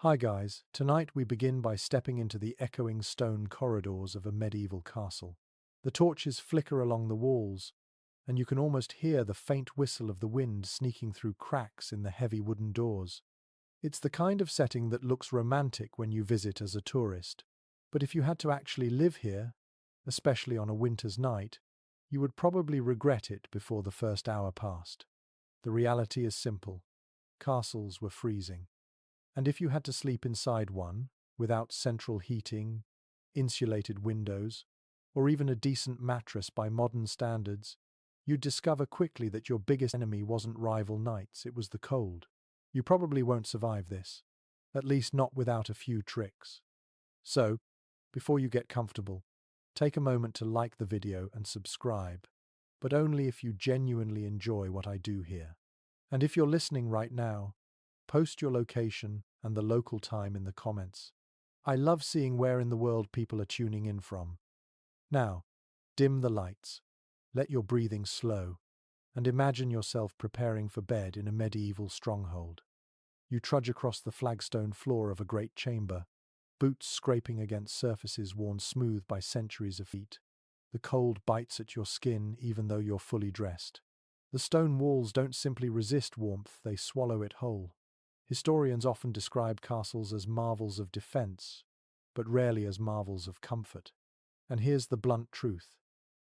Hi guys, tonight we begin by stepping into the echoing stone corridors of a medieval castle. The torches flicker along the walls, and you can almost hear the faint whistle of the wind sneaking through cracks in the heavy wooden doors. It's the kind of setting that looks romantic when you visit as a tourist, but if you had to actually live here, especially on a winter's night, you would probably regret it before the first hour passed. The reality is simple. Castles were freezing. And if you had to sleep inside one, without central heating, insulated windows, or even a decent mattress by modern standards, you'd discover quickly that your biggest enemy wasn't rival knights, it was the cold. You probably won't survive this, at least not without a few tricks. So, before you get comfortable, take a moment to like the video and subscribe, but only if you genuinely enjoy what I do here. And if you're listening right now, post your location and the local time in the comments. I love seeing where in the world people are tuning in from. Now, dim the lights, let your breathing slow, and imagine yourself preparing for bed in a medieval stronghold. You trudge across the flagstone floor of a great chamber, boots scraping against surfaces worn smooth by centuries of feet. The cold bites at your skin even though you're fully dressed. The stone walls don't simply resist warmth, they swallow it whole. Historians often describe castles as marvels of defense, but rarely as marvels of comfort. And here's the blunt truth.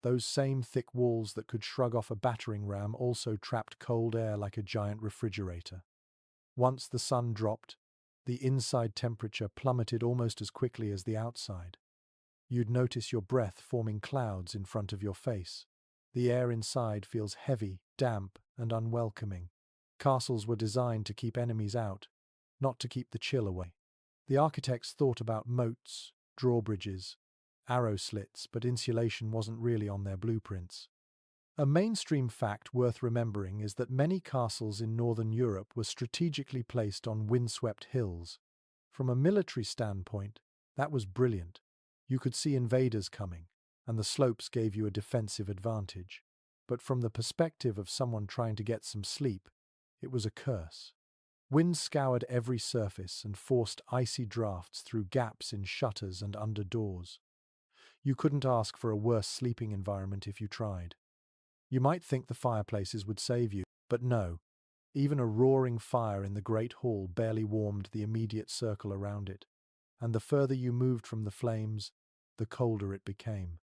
Those same thick walls that could shrug off a battering ram also trapped cold air like a giant refrigerator. Once the sun dropped, the inside temperature plummeted almost as quickly as the outside. You'd notice your breath forming clouds in front of your face. The air inside feels heavy, damp, and unwelcoming. Castles were designed to keep enemies out, not to keep the chill away. The architects thought about moats, drawbridges, arrow slits, but insulation wasn't really on their blueprints. A mainstream fact worth remembering is that many castles in northern Europe were strategically placed on windswept hills. From a military standpoint, that was brilliant. You could see invaders coming, and the slopes gave you a defensive advantage. But from the perspective of someone trying to get some sleep, it was a curse. Wind scoured every surface and forced icy drafts through gaps in shutters and under doors. You couldn't ask for a worse sleeping environment if you tried. You might think the fireplaces would save you, but no. Even a roaring fire in the great hall barely warmed the immediate circle around it, and the further you moved from the flames, the colder it became.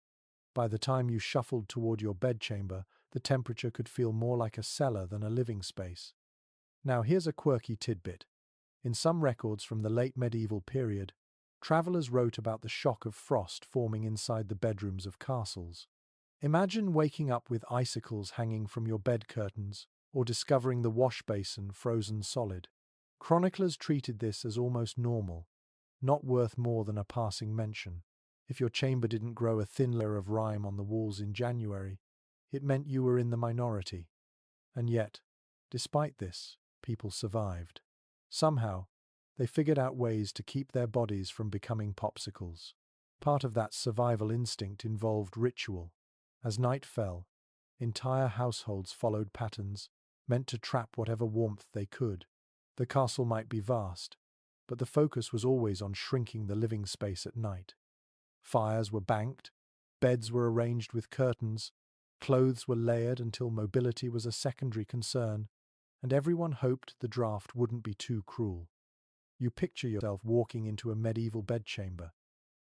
By the time you shuffled toward your bedchamber, the temperature could feel more like a cellar than a living space. Now here's a quirky tidbit. In some records from the late medieval period, travelers wrote about the shock of frost forming inside the bedrooms of castles. Imagine waking up with icicles hanging from your bed curtains, or discovering the wash basin frozen solid. Chroniclers treated this as almost normal, not worth more than a passing mention. If your chamber didn't grow a thin layer of rime on the walls in January, it meant you were in the minority. And yet, despite this, people survived. Somehow, they figured out ways to keep their bodies from becoming popsicles. Part of that survival instinct involved ritual. As night fell, entire households followed patterns meant to trap whatever warmth they could. The castle might be vast, but the focus was always on shrinking the living space at night. Fires were banked, beds were arranged with curtains, clothes were layered until mobility was a secondary concern, and everyone hoped the draft wouldn't be too cruel. You picture yourself walking into a medieval bedchamber.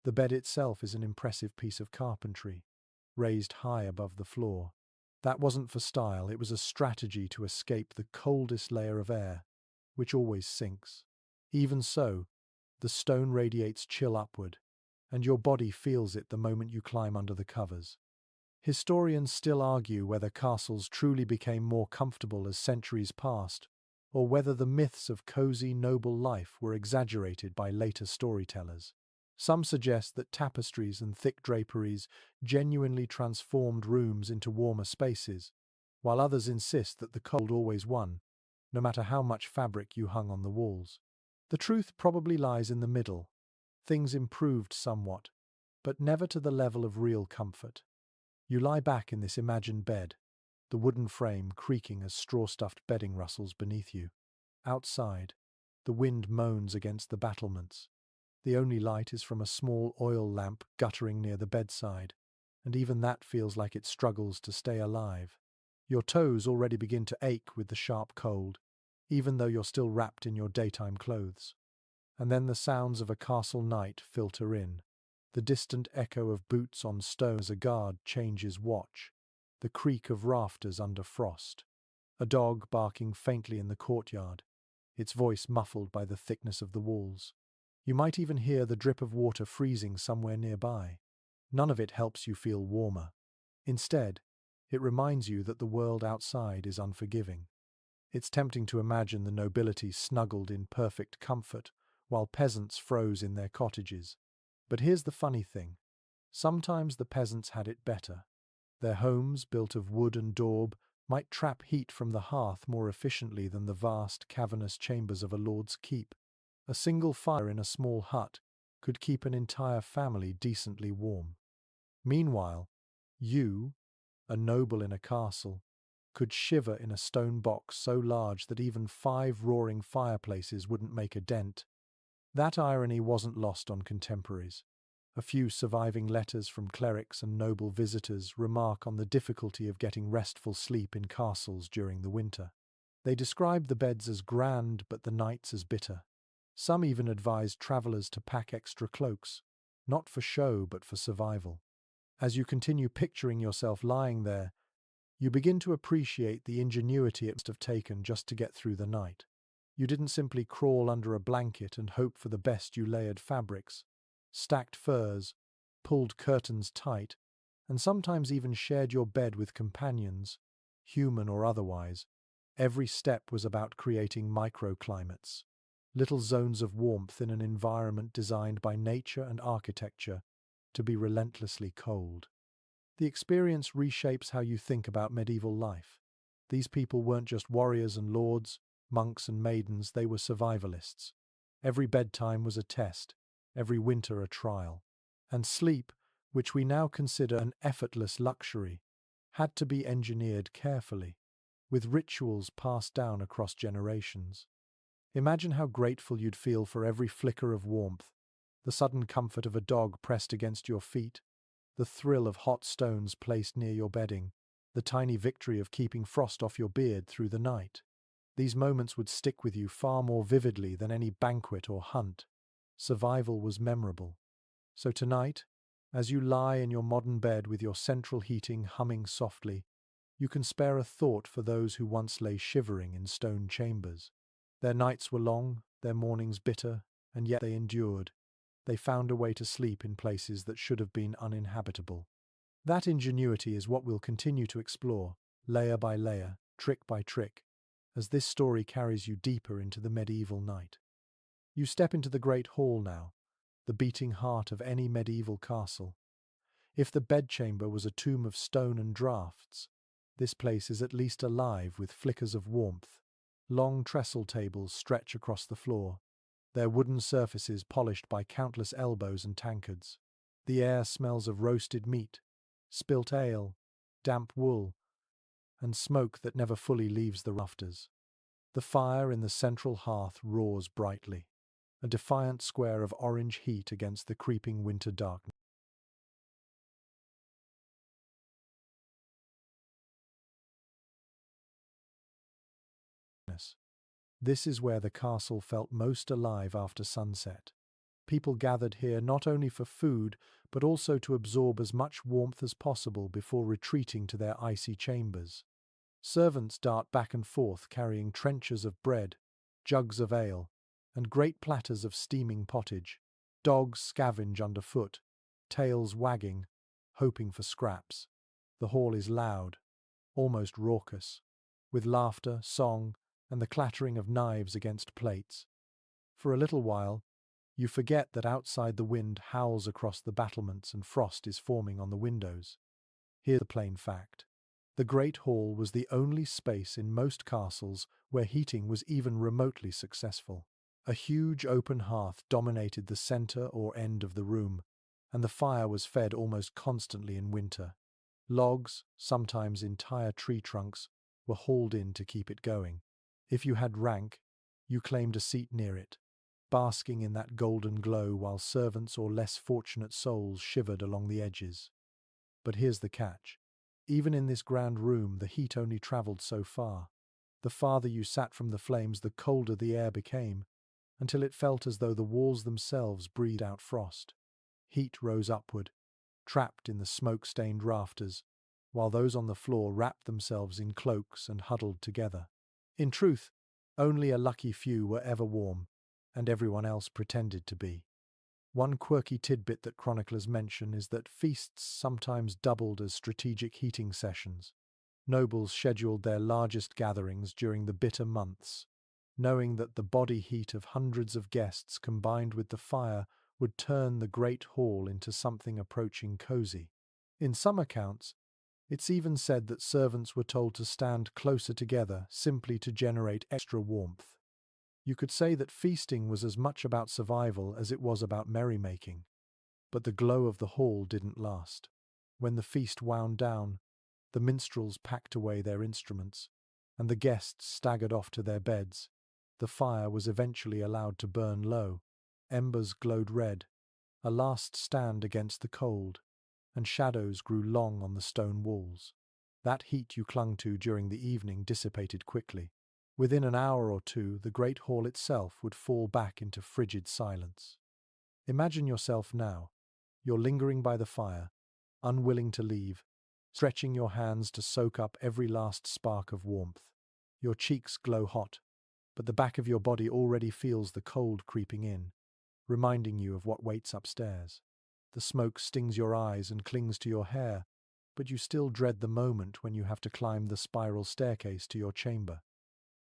The bed itself is an impressive piece of carpentry, raised high above the floor. That wasn't for style, it was a strategy to escape the coldest layer of air, which always sinks. Even so, the stone radiates chill upward, and your body feels it the moment you climb under the covers. Historians still argue whether castles truly became more comfortable as centuries passed, or whether the myths of cozy, noble life were exaggerated by later storytellers. Some suggest that tapestries and thick draperies genuinely transformed rooms into warmer spaces, while others insist that the cold always won, no matter how much fabric you hung on the walls. The truth probably lies in the middle. Things improved somewhat, but never to the level of real comfort. You lie back in this imagined bed, the wooden frame creaking as straw-stuffed bedding rustles beneath you. Outside, The wind moans against the battlements. The only light is from a small oil lamp guttering near the bedside, and even that feels like it struggles to stay alive. Your toes already begin to ache with the sharp cold, even though you're still wrapped in your daytime clothes. And then the sounds of a castle night filter in. The distant echo of boots on stone as a guard changes watch. The creak of rafters under frost. A dog barking faintly in the courtyard, its voice muffled by the thickness of the walls. You might even hear the drip of water freezing somewhere nearby. None of it helps you feel warmer. Instead, it reminds you that the world outside is unforgiving. It's tempting to imagine the nobility snuggled in perfect comfort, while peasants froze in their cottages. But here's the funny thing. Sometimes the peasants had it better. Their homes, built of wood and daub, might trap heat from the hearth more efficiently than the vast, cavernous chambers of a lord's keep. A single fire in a small hut could keep an entire family decently warm. Meanwhile, you, a noble in a castle, could shiver in a stone box so large that even 5 roaring fireplaces wouldn't make a dent. That irony wasn't lost on contemporaries. A few surviving letters from clerics and noble visitors remark on the difficulty of getting restful sleep in castles during the winter. They describe the beds as grand but the nights as bitter. Some even advise travellers to pack extra cloaks, not for show but for survival. As you continue picturing yourself lying there, you begin to appreciate the ingenuity it must have taken just to get through the night. You didn't simply crawl under a blanket and hope for the best. You layered fabrics, stacked furs, pulled curtains tight, and sometimes even shared your bed with companions, human or otherwise. Every step was about creating microclimates, little zones of warmth in an environment designed by nature and architecture to be relentlessly cold. The experience reshapes how you think about medieval life. These people weren't just warriors and lords, monks and maidens, they were survivalists. Every bedtime was a test, every winter a trial. And sleep, which we now consider an effortless luxury, had to be engineered carefully, with rituals passed down across generations. Imagine how grateful you'd feel for every flicker of warmth, the sudden comfort of a dog pressed against your feet, the thrill of hot stones placed near your bedding, the tiny victory of keeping frost off your beard through the night. These moments would stick with you far more vividly than any banquet or hunt. Survival was memorable. So tonight, as you lie in your modern bed with your central heating humming softly, you can spare a thought for those who once lay shivering in stone chambers. Their nights were long, their mornings bitter, and yet they endured. They found a way to sleep in places that should have been uninhabitable. That ingenuity is what we'll continue to explore, layer by layer, trick by trick, as this story carries you deeper into the medieval night. You step into the great hall now, the beating heart of any medieval castle. If the bedchamber was a tomb of stone and draughts, this place is at least alive with flickers of warmth. Long trestle tables stretch across the floor, their wooden surfaces polished by countless elbows and tankards. The air smells of roasted meat, spilt ale, damp wool, and smoke that never fully leaves the rafters. The fire in the central hearth roars brightly, a defiant square of orange heat against the creeping winter darkness. This is where the castle felt most alive after sunset. People gathered here not only for food, but also to absorb as much warmth as possible before retreating to their icy chambers. Servants dart back and forth carrying trenchers of bread, jugs of ale, and great platters of steaming pottage. Dogs scavenge underfoot, tails wagging, hoping for scraps. The hall is loud, almost raucous, with laughter, song, and the clattering of knives against plates. For a little while, you forget that outside the wind howls across the battlements and frost is forming on the windows. Here's the plain fact. The Great Hall was the only space in most castles where heating was even remotely successful. A huge open hearth dominated the center or end of the room, and the fire was fed almost constantly in winter. Logs, sometimes entire tree trunks, were hauled in to keep it going. If you had rank, You claimed a seat near it, basking in that golden glow while servants or less fortunate souls shivered along the edges. But here's the catch. Even in this grand room, the heat only travelled so far. The farther you sat from the flames, the colder the air became, until it felt as though the walls themselves breathed out frost. Heat rose upward, trapped in the smoke-stained rafters, while those on the floor wrapped themselves in cloaks and huddled together. In truth, only a lucky few were ever warm, and everyone else pretended to be. One quirky tidbit that chroniclers mention is that feasts sometimes doubled as strategic heating sessions. Nobles scheduled their largest gatherings during the bitter months, knowing that the body heat of hundreds of guests combined with the fire would turn the great hall into something approaching cozy. In some accounts, it's even said that servants were told to stand closer together simply to generate extra warmth. You could say that feasting was as much about survival as it was about merrymaking. But the glow of the hall didn't last. When the feast wound down, the minstrels packed away their instruments, and the guests staggered off to their beds. The fire was eventually allowed to burn low. Embers glowed red, a last stand against the cold, and shadows grew long on the stone walls. That heat you clung to during the evening dissipated quickly. Within an hour or two, the great hall itself would fall back into frigid silence. Imagine yourself now. You're lingering by the fire, unwilling to leave, stretching your hands to soak up every last spark of warmth. Your cheeks glow hot, but the back of your body already feels the cold creeping in, reminding you of what waits upstairs. The smoke stings your eyes and clings to your hair, but you still dread the moment when you have to climb the spiral staircase to your chamber.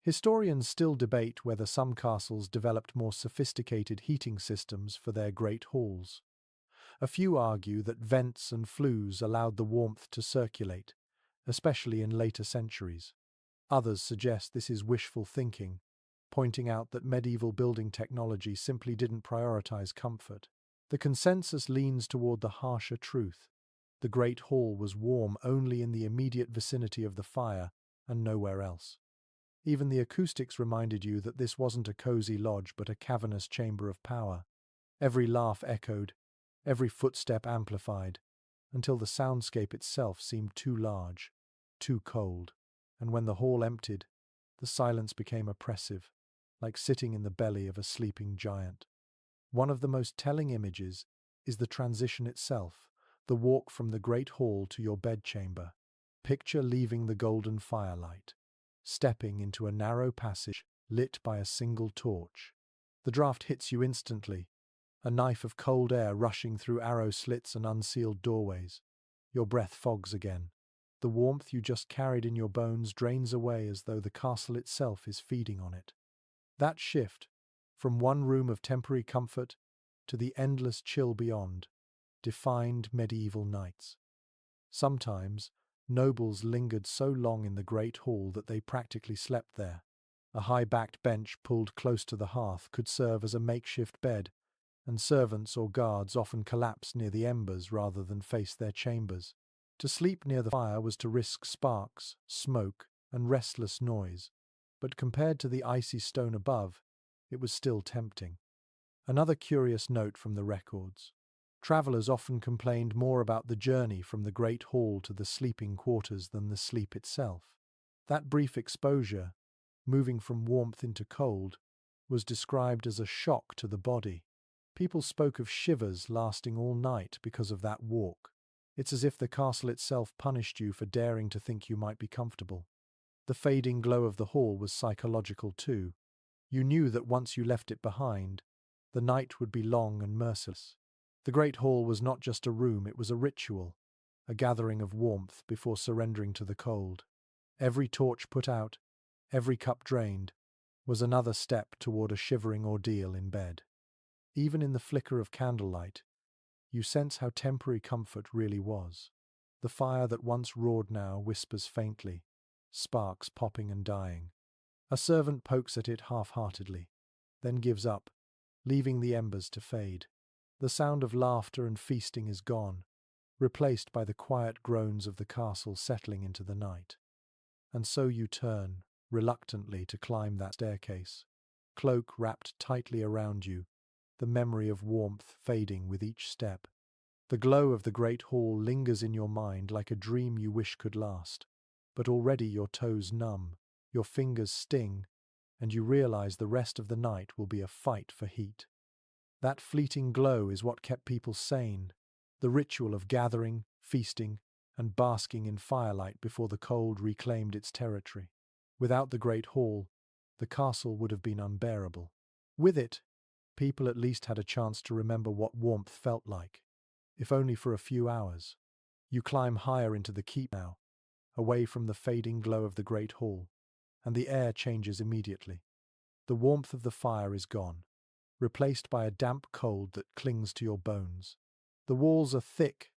Historians still debate whether some castles developed more sophisticated heating systems for their great halls. A few argue that vents and flues allowed the warmth to circulate, especially in later centuries. Others suggest this is wishful thinking, pointing out that medieval building technology simply didn't prioritize comfort. The consensus leans toward the harsher truth. The great hall was warm only in the immediate vicinity of the fire and nowhere else. Even the acoustics reminded you that this wasn't a cozy lodge but a cavernous chamber of power. Every laugh echoed, every footstep amplified, until the soundscape itself seemed too large, too cold. And when the hall emptied, the silence became oppressive, like sitting in the belly of a sleeping giant. One of the most telling images is the transition itself, the walk from the great hall to your bedchamber. Picture leaving the golden firelight, stepping into a narrow passage lit by a single torch. The draft hits you instantly, a knife of cold air rushing through arrow slits and unsealed doorways. Your breath fogs again. The warmth you just carried in your bones drains away as though the castle itself is feeding on it. That shift, from one room of temporary comfort to the endless chill beyond, defined medieval nights. Sometimes, nobles lingered so long in the great hall that they practically slept there. A high-backed bench pulled close to the hearth could serve as a makeshift bed, and servants or guards often collapsed near the embers rather than face their chambers. To sleep near the fire was to risk sparks, smoke, and restless noise, but compared to the icy stone above, it was still tempting. Another curious note from the records. Travellers often complained more about the journey from the great hall to the sleeping quarters than the sleep itself. That brief exposure, moving from warmth into cold, was described as a shock to the body. People spoke of shivers lasting all night because of that walk. It's as if the castle itself punished you for daring to think you might be comfortable. The fading glow of the hall was psychological too. You knew that once you left it behind, the night would be long and merciless. The great hall was not just a room, it was a ritual, a gathering of warmth before surrendering to the cold. Every torch put out, every cup drained, was another step toward a shivering ordeal in bed. Even in the flicker of candlelight, you sense how temporary comfort really was. The fire that once roared now whispers faintly, sparks popping and dying. A servant pokes at it half-heartedly, then gives up, leaving the embers to fade. The sound of laughter and feasting is gone, replaced by the quiet groans of the castle settling into the night. And so you turn, reluctantly, to climb that staircase. cloak wrapped tightly around you, the memory of warmth fading with each step. The glow of the great hall lingers in your mind like a dream you wish could last. But already your toes numb, your fingers sting, and you realize the rest of the night will be a fight for heat. That fleeting glow is what kept people sane, the ritual of gathering, feasting, and basking in firelight before the cold reclaimed its territory. Without the great hall, the castle would have been unbearable. With it, people at least had a chance to remember what warmth felt like, if only for a few hours. You climb higher into the keep now, away from the fading glow of the great hall, and the air changes immediately. The warmth of the fire is gone, replaced by a damp cold that clings to your bones. The walls are thick,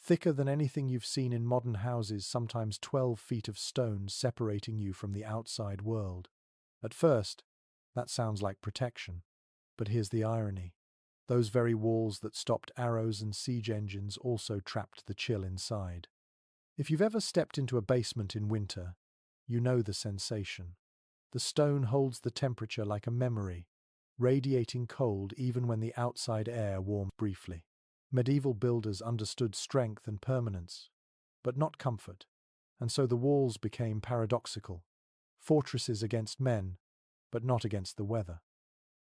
thicker than anything you've seen in modern houses, sometimes 12 feet of stone separating you from the outside world. At first, that sounds like protection. But here's the irony. Those very walls that stopped arrows and siege engines also trapped the chill inside. If you've ever stepped into a basement in winter, you know the sensation. The stone holds the temperature like a memory, radiating cold even when the outside air warms briefly. Medieval builders understood strength and permanence, but not comfort, and so the walls became paradoxical. Fortresses against men, but not against the weather.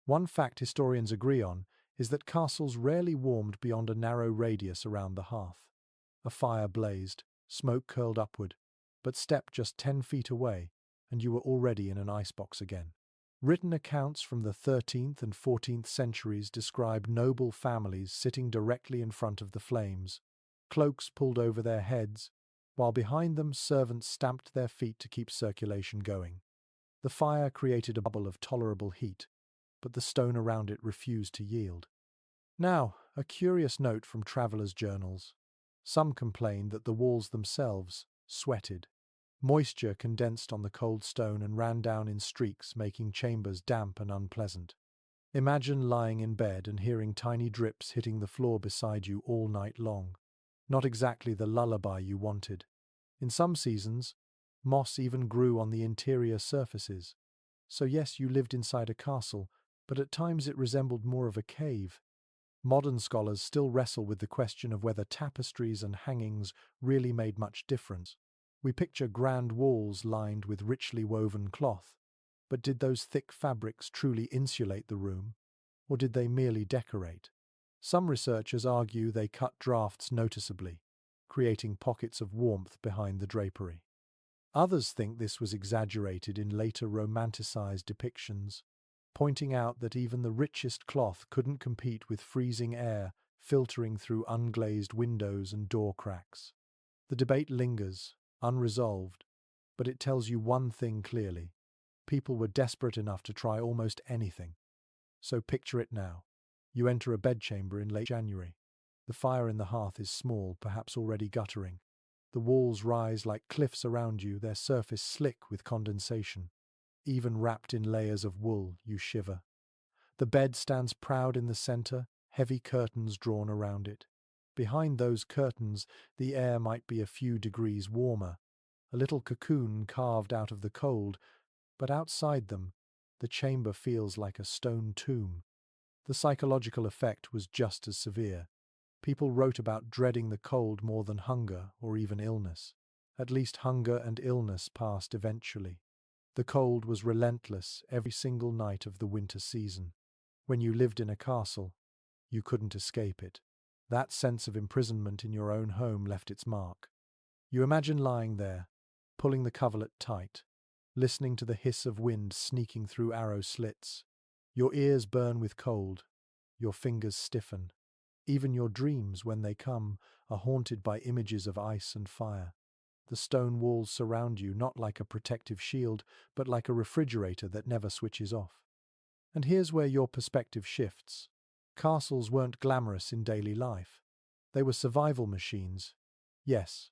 One fact historians agree on is that castles rarely warmed beyond a narrow radius around the hearth. A fire blazed, smoke curled upward, but step just 10 feet away, and you were already in an icebox again. Written accounts from the 13th and 14th centuries describe noble families sitting directly in front of the flames, cloaks pulled over their heads, while behind them servants stamped their feet to keep circulation going. The fire created a bubble of tolerable heat, but the stone around it refused to yield. Now, a curious note from travelers' journals. Some complained that the walls themselves sweated. Moisture condensed on the cold stone and ran down in streaks, making chambers damp and unpleasant. Imagine lying in bed and hearing tiny drips hitting the floor beside you all night long. Not exactly the lullaby you wanted. In some seasons, moss even grew on the interior surfaces. So yes, you lived inside a castle, but at times it resembled more of a cave. Modern scholars still wrestle with the question of whether tapestries and hangings really made much difference. We picture grand walls lined with richly woven cloth, but did those thick fabrics truly insulate the room, or did they merely decorate? Some researchers argue they cut drafts noticeably, creating pockets of warmth behind the drapery. Others think this was exaggerated in later romanticized depictions, pointing out that even the richest cloth couldn't compete with freezing air filtering through unglazed windows and door cracks. The debate lingers, unresolved, but it tells you one thing clearly. People were desperate enough to try almost anything. So picture it now. You enter a bedchamber in late January. The fire in the hearth is small, perhaps already guttering. The walls rise like cliffs around you, their surface slick with condensation. Even wrapped in layers of wool, you shiver. The bed stands proud in the center, heavy curtains drawn around it. Behind those curtains, the air might be a few degrees warmer, a little cocoon carved out of the cold, but outside them, the chamber feels like a stone tomb. The psychological effect was just as severe. People wrote about dreading the cold more than hunger or even illness. At least hunger and illness passed eventually. The cold was relentless every single night of the winter season. When you lived in a castle, you couldn't escape it. That sense of imprisonment in your own home left its mark. You imagine lying there, pulling the coverlet tight, listening to the hiss of wind sneaking through arrow slits. Your ears burn with cold, your fingers stiffen. Even your dreams, when they come, are haunted by images of ice and fire. The stone walls surround you not like a protective shield, but like a refrigerator that never switches off. And here's where your perspective shifts. Castles weren't glamorous in daily life. They were survival machines, yes,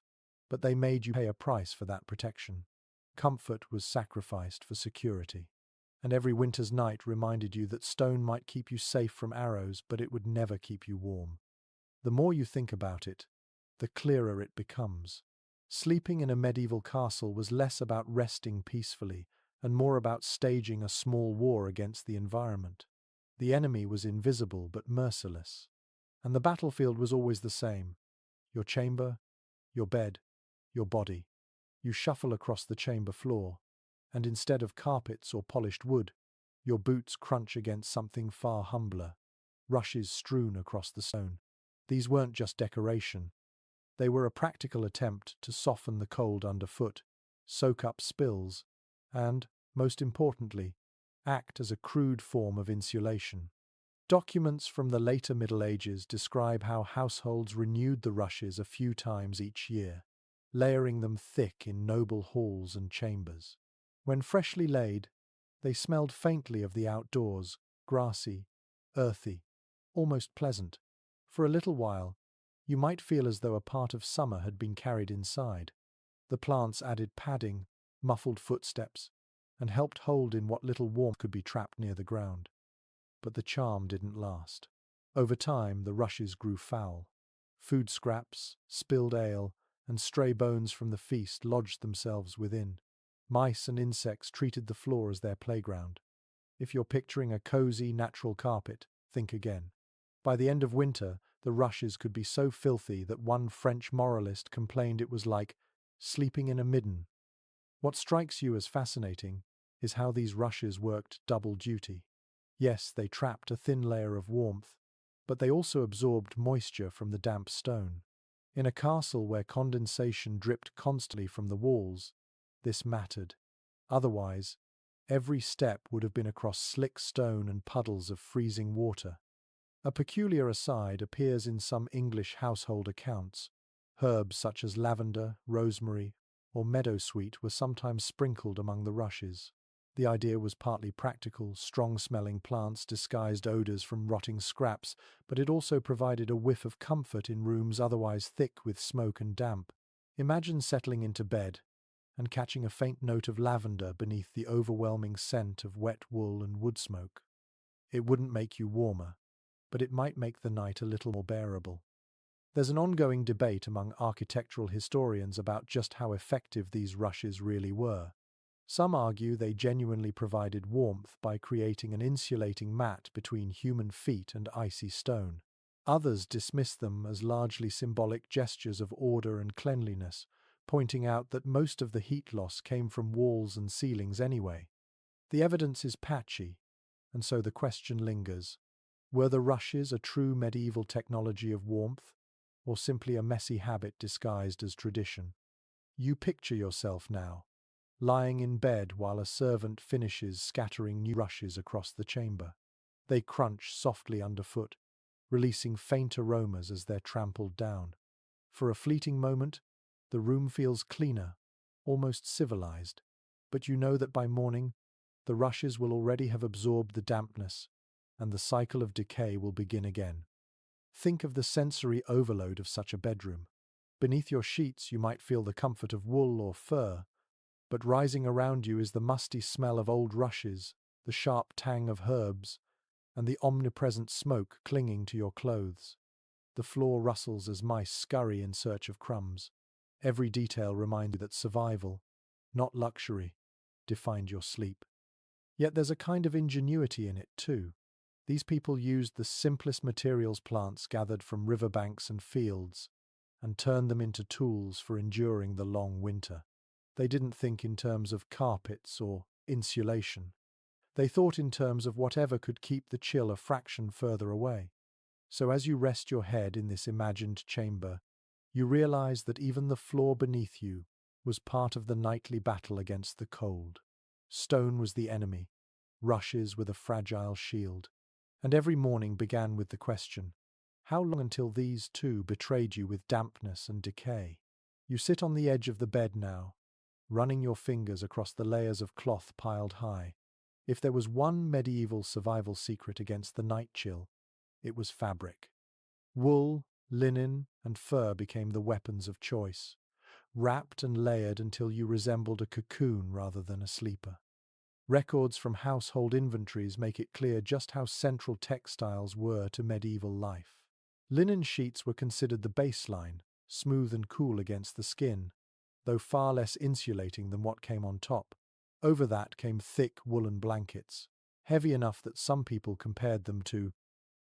but they made you pay a price for that protection. Comfort was sacrificed for security. And every winter's night reminded you that stone might keep you safe from arrows, but it would never keep you warm. The more you think about it, the clearer it becomes. Sleeping in a medieval castle was less about resting peacefully and more about staging a small war against the environment. The enemy was invisible but merciless, and the battlefield was always the same: your chamber, your bed, your body. You shuffle across the chamber floor, and instead of carpets or polished wood, your boots crunch against something far humbler: rushes strewn across the stone. These weren't just decoration. They were a practical attempt to soften the cold underfoot, soak up spills, and, most importantly, act as a crude form of insulation. Documents from the later Middle Ages describe how households renewed the rushes a few times each year, layering them thick in noble halls and chambers. When freshly laid, they smelled faintly of the outdoors, grassy, earthy, almost pleasant. For a little while, you might feel as though a part of summer had been carried inside. The plants added padding, muffled footsteps, and helped hold in what little warmth could be trapped near the ground. But the charm didn't last. Over time, the rushes grew foul. Food scraps, spilled ale, and stray bones from the feast lodged themselves within. Mice and insects treated the floor as their playground. If you're picturing a cozy, natural carpet, think again. By the end of winter, the rushes could be so filthy that one French moralist complained it was like sleeping in a midden. What strikes you as fascinating is how these rushes worked double duty. Yes, they trapped a thin layer of warmth, but they also absorbed moisture from the damp stone. In a castle where condensation dripped constantly from the walls, this mattered. Otherwise, every step would have been across slick stone and puddles of freezing water. A peculiar aside appears in some English household accounts. Herbs such as lavender, rosemary, or meadowsweet were sometimes sprinkled among the rushes. The idea was partly practical: strong-smelling plants disguised odors from rotting scraps, but it also provided a whiff of comfort in rooms otherwise thick with smoke and damp. Imagine settling into bed and catching a faint note of lavender beneath the overwhelming scent of wet wool and wood smoke. It wouldn't make you warmer, but it might make the night a little more bearable. There's an ongoing debate among architectural historians about just how effective these rushes really were. Some argue they genuinely provided warmth by creating an insulating mat between human feet and icy stone. Others dismiss them as largely symbolic gestures of order and cleanliness, pointing out that most of the heat loss came from walls and ceilings anyway. The evidence is patchy, and so the question lingers: were the rushes a true medieval technology of warmth, or simply a messy habit disguised as tradition? You picture yourself now, lying in bed while a servant finishes scattering new rushes across the chamber. They crunch softly underfoot, releasing faint aromas as they're trampled down. For a fleeting moment, the room feels cleaner, almost civilized, but you know that by morning, the rushes will already have absorbed the dampness, and the cycle of decay will begin again. Think of the sensory overload of such a bedroom. Beneath your sheets, you might feel the comfort of wool or fur, but rising around you is the musty smell of old rushes, the sharp tang of herbs, and the omnipresent smoke clinging to your clothes. The floor rustles as mice scurry in search of crumbs. Every detail reminds you that survival, not luxury, defined your sleep. Yet there's a kind of ingenuity in it too. These people used the simplest materials: plants gathered from riverbanks and fields, and turned them into tools for enduring the long winter. They didn't think in terms of carpets or insulation. They thought in terms of whatever could keep the chill a fraction further away. So as you rest your head in this imagined chamber, you realize that even the floor beneath you was part of the nightly battle against the cold. Stone was the enemy, rushes were the fragile shield, and every morning began with the question: how long until these too betrayed you with dampness and decay? You sit on the edge of the bed now, running your fingers across the layers of cloth piled high. If there was one medieval survival secret against the night chill, it was fabric. Wool, linen, and fur became the weapons of choice, wrapped and layered until you resembled a cocoon rather than a sleeper. Records from household inventories make it clear just how central textiles were to medieval life. Linen sheets were considered the baseline, smooth and cool against the skin, though far less insulating than what came on top. Over that came thick woolen blankets, heavy enough that some people compared them to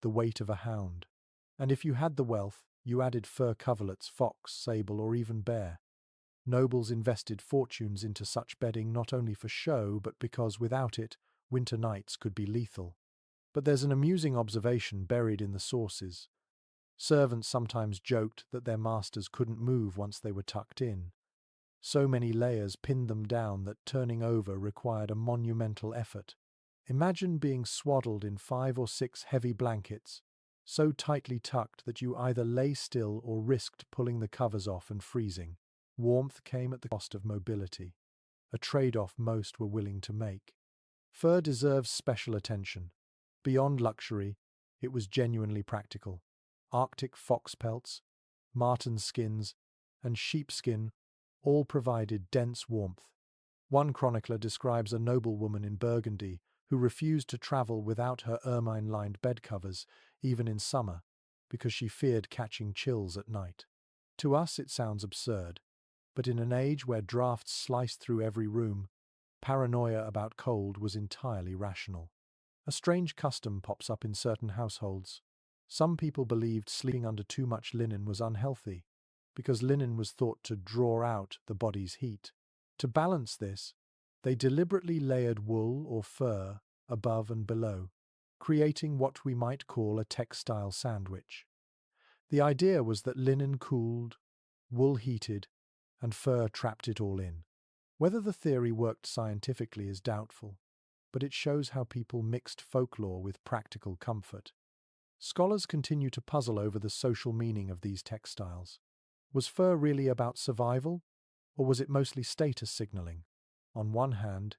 the weight of a hound. And if you had the wealth, you added fur coverlets, fox, sable, or even bear. Nobles invested fortunes into such bedding not only for show, but because without it, winter nights could be lethal. But there's an amusing observation buried in the sources. Servants sometimes joked that their masters couldn't move once they were tucked in. So many layers pinned them down that turning over required a monumental effort. Imagine being swaddled in 5 or 6 heavy blankets, so tightly tucked that you either lay still or risked pulling the covers off and freezing. Warmth came at the cost of mobility, a trade-off most were willing to make. Fur deserves special attention. Beyond luxury, it was genuinely practical. Arctic fox pelts, marten skins, and sheepskin all provided dense warmth. One chronicler describes a noblewoman in Burgundy who refused to travel without her ermine-lined bed covers, even in summer, because she feared catching chills at night. To us it sounds absurd, but in an age where drafts sliced through every room, paranoia about cold was entirely rational. A strange custom pops up in certain households. Some people believed sleeping under too much linen was unhealthy, because linen was thought to draw out the body's heat. To balance this, they deliberately layered wool or fur above and below, creating what we might call a textile sandwich. The idea was that linen cooled, wool heated, and fur trapped it all in. Whether the theory worked scientifically is doubtful, but it shows how people mixed folklore with practical comfort. Scholars continue to puzzle over the social meaning of these textiles. Was fur really about survival, or was it mostly status signaling? On one hand,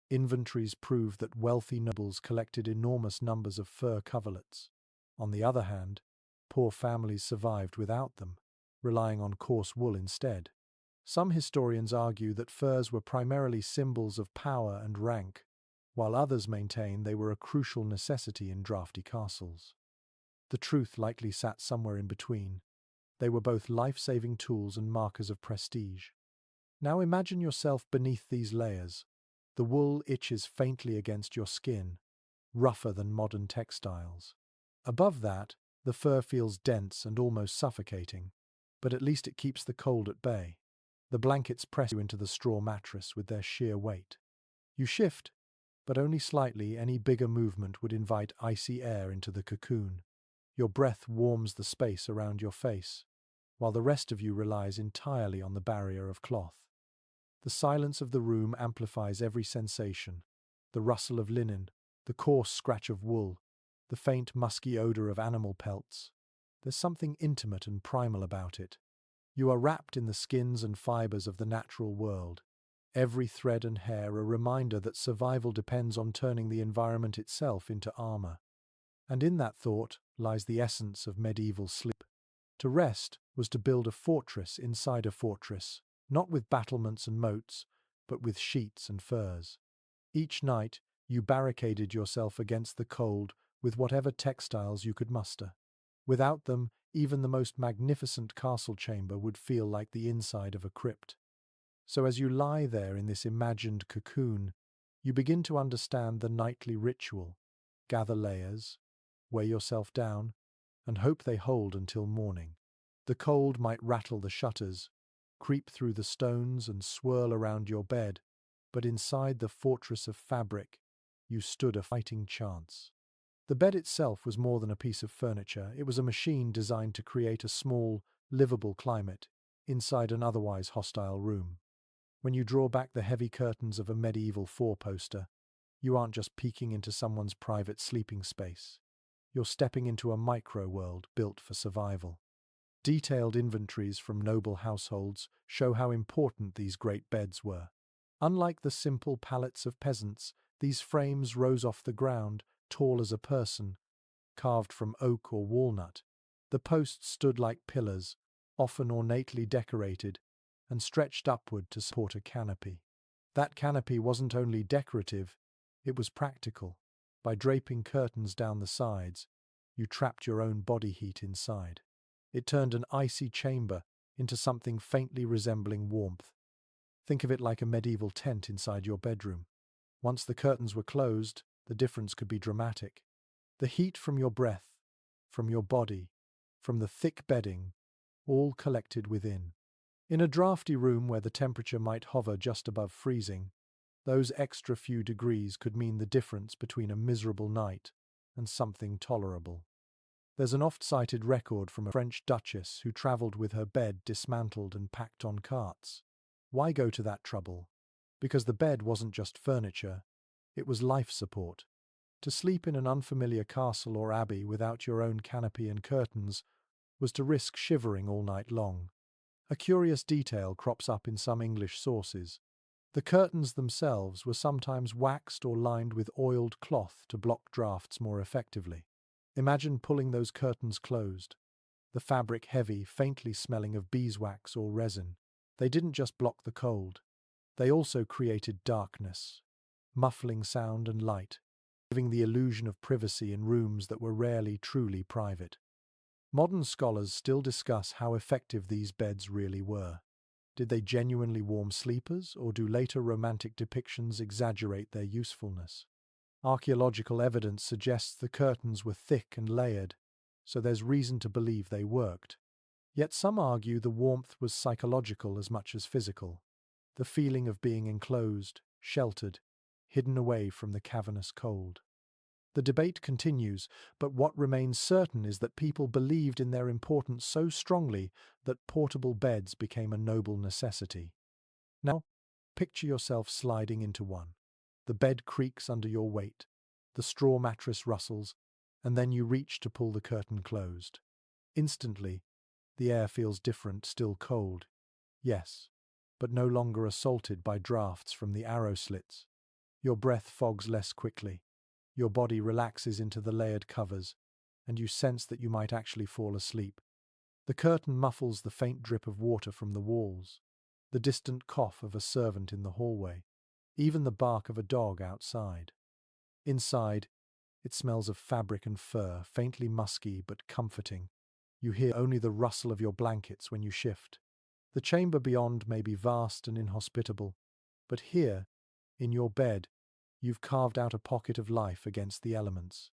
inventories prove that wealthy nobles collected enormous numbers of fur coverlets. On the other hand, poor families survived without them, relying on coarse wool instead. Some historians argue that furs were primarily symbols of power and rank, while others maintain they were a crucial necessity in drafty castles. The truth likely sat somewhere in between. They were both life-saving tools and markers of prestige. Now imagine yourself beneath these layers. The wool itches faintly against your skin, rougher than modern textiles. Above that, the fur feels dense and almost suffocating, but at least it keeps the cold at bay. The blankets press you into the straw mattress with their sheer weight. You shift, but only slightly. Any bigger movement would invite icy air into the cocoon. Your breath warms the space around your face, while the rest of you relies entirely on the barrier of cloth. The silence of the room amplifies every sensation: the rustle of linen, the coarse scratch of wool, the faint musky odor of animal pelts. There's something intimate and primal about it. You are wrapped in the skins and fibers of the natural world, every thread and hair a reminder that survival depends on turning the environment itself into armor. And in that thought lies the essence of medieval sleep. To rest was to build a fortress inside a fortress, not with battlements and moats, but with sheets and furs. Each night you barricaded yourself against the cold with whatever textiles you could muster. Without them, even the most magnificent castle chamber would feel like the inside of a crypt. So as you lie there in this imagined cocoon, you begin to understand the nightly ritual. Gather layers, weigh yourself down, and hope they hold until morning. The cold might rattle the shutters, creep through the stones and swirl around your bed, but inside the fortress of fabric, you stood a fighting chance. The bed itself was more than a piece of furniture. It was a machine designed to create a small, livable climate inside an otherwise hostile room. When you draw back the heavy curtains of a medieval four-poster, you aren't just peeking into someone's private sleeping space. You're stepping into a micro-world built for survival. Detailed inventories from noble households show how important these great beds were. Unlike the simple pallets of peasants, these frames rose off the ground, tall as a person, carved from oak or walnut. The posts stood like pillars, often ornately decorated, and stretched upward to support a canopy. That canopy wasn't only decorative, it was practical. By draping curtains down the sides, you trapped your own body heat inside. It turned an icy chamber into something faintly resembling warmth. Think of it like a medieval tent inside your bedroom. Once the curtains were closed, the difference could be dramatic. The heat from your breath, from your body, from the thick bedding, all collected within. In a drafty room where the temperature might hover just above freezing, those extra few degrees could mean the difference between a miserable night and something tolerable. There's an oft-cited record from a French duchess who travelled with her bed dismantled and packed on carts. Why go to that trouble? Because the bed wasn't just furniture, it was life support. To sleep in an unfamiliar castle or abbey without your own canopy and curtains was to risk shivering all night long. A curious detail crops up in some English sources. The curtains themselves were sometimes waxed or lined with oiled cloth to block drafts more effectively. Imagine pulling those curtains closed, the fabric heavy, faintly smelling of beeswax or resin. They didn't just block the cold, they also created darkness, muffling sound and light, giving the illusion of privacy in rooms that were rarely truly private. Modern scholars still discuss how effective these beds really were. Did they genuinely warm sleepers, or do later romantic depictions exaggerate their usefulness? Archaeological evidence suggests the curtains were thick and layered, so there's reason to believe they worked. Yet some argue the warmth was psychological as much as physical, the feeling of being enclosed, sheltered, hidden away from the cavernous cold. The debate continues, but what remains certain is that people believed in their importance so strongly that portable beds became a noble necessity. Now, picture yourself sliding into one. The bed creaks under your weight, the straw mattress rustles, and then you reach to pull the curtain closed. Instantly, the air feels different, still cold, yes, but no longer assaulted by drafts from the arrow slits. Your breath fogs less quickly. Your body relaxes into the layered covers, and you sense that you might actually fall asleep. The curtain muffles the faint drip of water from the walls, the distant cough of a servant in the hallway, even the bark of a dog outside. Inside, it smells of fabric and fur, faintly musky but comforting. You hear only the rustle of your blankets when you shift. The chamber beyond may be vast and inhospitable, but here, in your bed, you've carved out a pocket of life against the elements.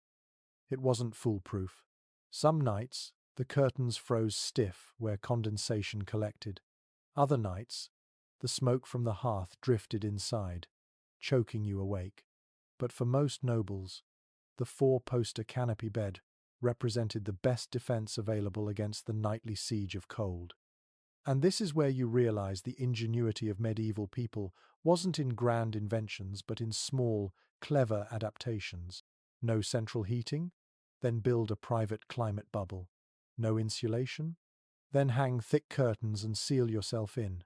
It wasn't foolproof. Some nights, the curtains froze stiff where condensation collected. Other nights, the smoke from the hearth drifted inside, choking you awake. But for most nobles, the four-poster canopy bed represented the best defense available against the nightly siege of cold. And this is where you realize the ingenuity of medieval people wasn't in grand inventions but in small, clever adaptations. No central heating? Then build a private climate bubble. No insulation? Then hang thick curtains and seal yourself in.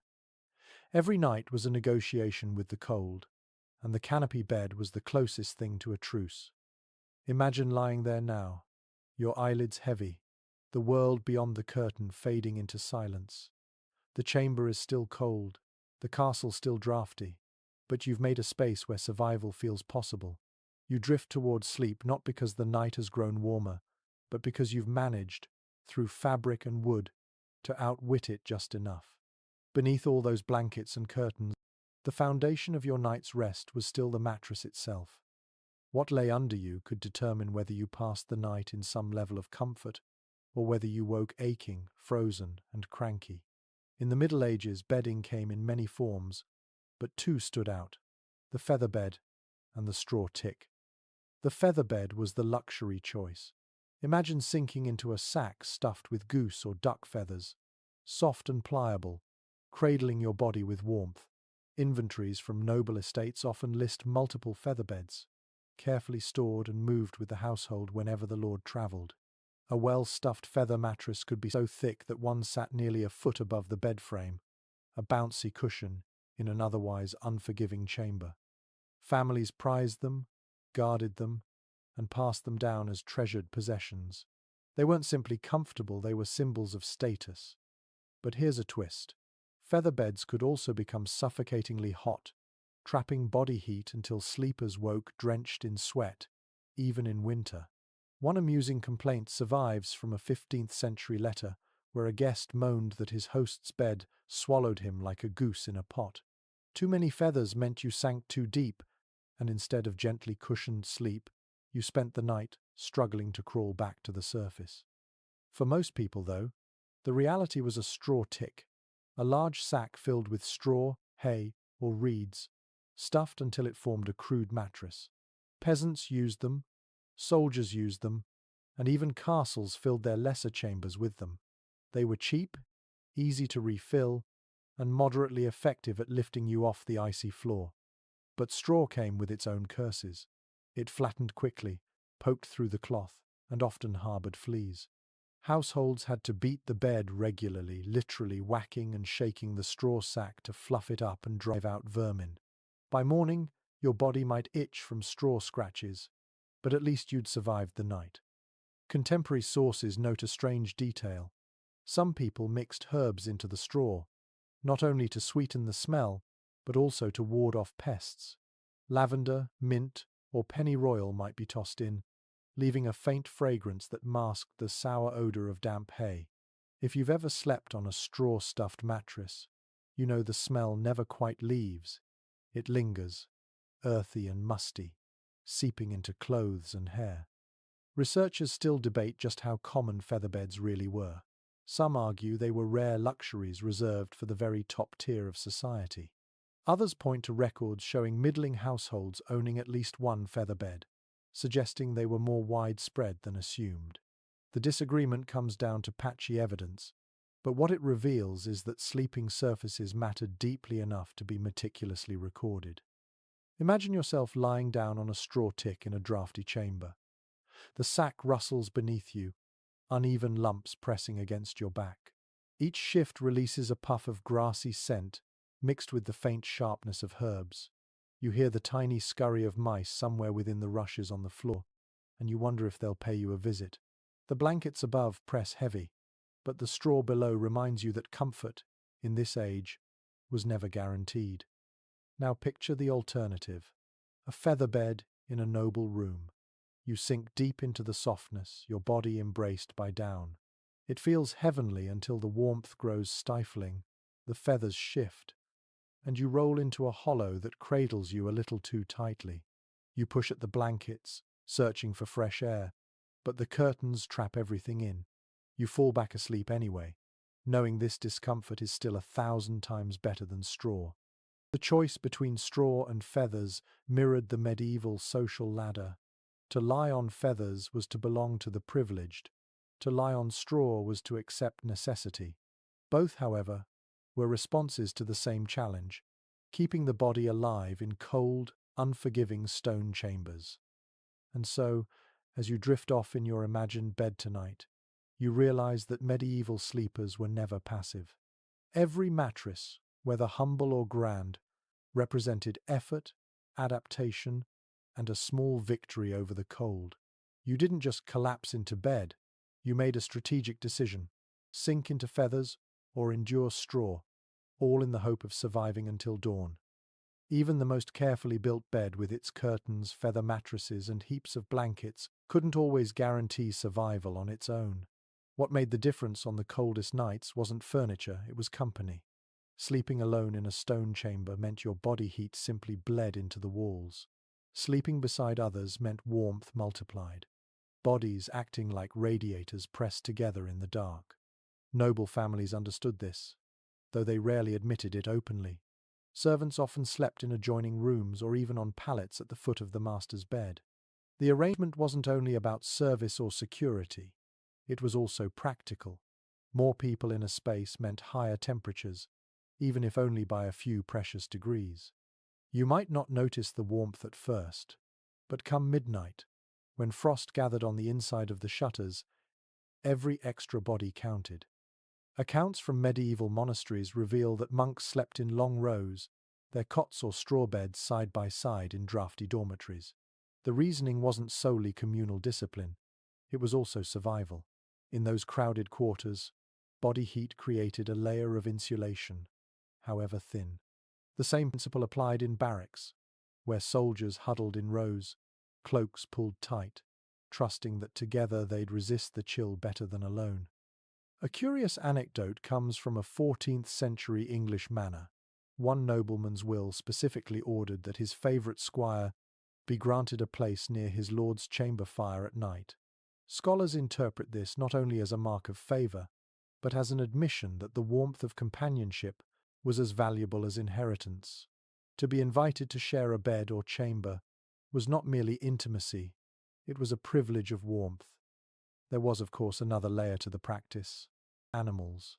Every night was a negotiation with the cold, and the canopy bed was the closest thing to a truce. Imagine lying there now, your eyelids heavy, the world beyond the curtain fading into silence. The chamber is still cold, the castle still drafty, but you've made a space where survival feels possible. You drift towards sleep not because the night has grown warmer, but because you've managed, through fabric and wood, to outwit it just enough. Beneath all those blankets and curtains, the foundation of your night's rest was still the mattress itself. What lay under you could determine whether you passed the night in some level of comfort, or whether you woke aching, frozen, and cranky. In the Middle Ages, bedding came in many forms, but two stood out: the feather bed and the straw tick. The feather bed was the luxury choice. Imagine sinking into a sack stuffed with goose or duck feathers, soft and pliable, cradling your body with warmth. Inventories from noble estates often list multiple feather beds, carefully stored and moved with the household whenever the lord travelled. A well-stuffed feather mattress could be so thick that one sat nearly a foot above the bed frame, a bouncy cushion in an otherwise unforgiving chamber. Families prized them, guarded them, and passed them down as treasured possessions. They weren't simply comfortable, they were symbols of status. But here's a twist. Feather beds could also become suffocatingly hot, trapping body heat until sleepers woke drenched in sweat, even in winter. One amusing complaint survives from a 15th century letter where a guest moaned that his host's bed swallowed him like a goose in a pot. Too many feathers meant you sank too deep, and instead of gently cushioned sleep, you spent the night struggling to crawl back to the surface. For most people, though, the reality was a straw tick, a large sack filled with straw, hay, or reeds, stuffed until it formed a crude mattress. Peasants used them, soldiers used them, and even castles filled their lesser chambers with them. They were cheap, easy to refill, and moderately effective at lifting you off the icy floor. But straw came with its own curses. It flattened quickly, poked through the cloth, and often harbored fleas. Households had to beat the bed regularly, literally whacking and shaking the straw sack to fluff it up and drive out vermin. By morning, your body might itch from straw scratches, but at least you'd survived the night. Contemporary sources note a strange detail. Some people mixed herbs into the straw, not only to sweeten the smell, but also to ward off pests. Lavender, mint, or pennyroyal might be tossed in, leaving a faint fragrance that masked the sour odor of damp hay. If you've ever slept on a straw-stuffed mattress, you know the smell never quite leaves. It lingers, earthy and musty, seeping into clothes and hair. Researchers still debate just how common featherbeds really were. Some argue they were rare luxuries reserved for the very top tier of society. Others point to records showing middling households owning at least one featherbed, suggesting they were more widespread than assumed. The disagreement comes down to patchy evidence, but what it reveals is that sleeping surfaces mattered deeply enough to be meticulously recorded. Imagine yourself lying down on a straw tick in a drafty chamber. The sack rustles beneath you, uneven lumps pressing against your back. Each shift releases a puff of grassy scent, mixed with the faint sharpness of herbs. You hear the tiny scurry of mice somewhere within the rushes on the floor, and you wonder if they'll pay you a visit. The blankets above press heavy, but the straw below reminds you that comfort, in this age, was never guaranteed. Now picture the alternative: a feather bed in a noble room. You sink deep into the softness, your body embraced by down. It feels heavenly until the warmth grows stifling, the feathers shift, and you roll into a hollow that cradles you a little too tightly. You push at the blankets, searching for fresh air, but the curtains trap everything in. You fall back asleep anyway, knowing this discomfort is still 1,000 times better than straw. The choice between straw and feathers mirrored the medieval social ladder. To lie on feathers was to belong to the privileged. To lie on straw was to accept necessity. Both, however, were responses to the same challenge: keeping the body alive in cold, unforgiving stone chambers. And so, as you drift off in your imagined bed tonight, you realize that medieval sleepers were never passive. Every mattress, whether humble or grand, represented effort, adaptation, and a small victory over the cold. You didn't just collapse into bed, you made a strategic decision: sink into feathers or endure straw, all in the hope of surviving until dawn. Even the most carefully built bed with its curtains, feather mattresses, and heaps of blankets couldn't always guarantee survival on its own. What made the difference on the coldest nights wasn't furniture, it was company. Sleeping alone in a stone chamber meant your body heat simply bled into the walls. Sleeping beside others meant warmth multiplied, bodies acting like radiators pressed together in the dark. Noble families understood this, though they rarely admitted it openly. Servants often slept in adjoining rooms or even on pallets at the foot of the master's bed. The arrangement wasn't only about service or security, it was also practical. More people in a space meant higher temperatures, even if only by a few precious degrees. You might not notice the warmth at first, but come midnight, when frost gathered on the inside of the shutters, every extra body counted. Accounts from medieval monasteries reveal that monks slept in long rows, their cots or straw beds side by side in drafty dormitories. The reasoning wasn't solely communal discipline, it was also survival. In those crowded quarters, body heat created a layer of insulation, however thin. The same principle applied in barracks, where soldiers huddled in rows, cloaks pulled tight, trusting that together they'd resist the chill better than alone. A curious anecdote comes from a 14th century English manor. One nobleman's will specifically ordered that his favourite squire be granted a place near his lord's chamber fire at night. Scholars interpret this not only as a mark of favour, but as an admission that the warmth of companionship was as valuable as inheritance. To be invited to share a bed or chamber was not merely intimacy, it was a privilege of warmth. There was, of course, another layer to the practice. Animals.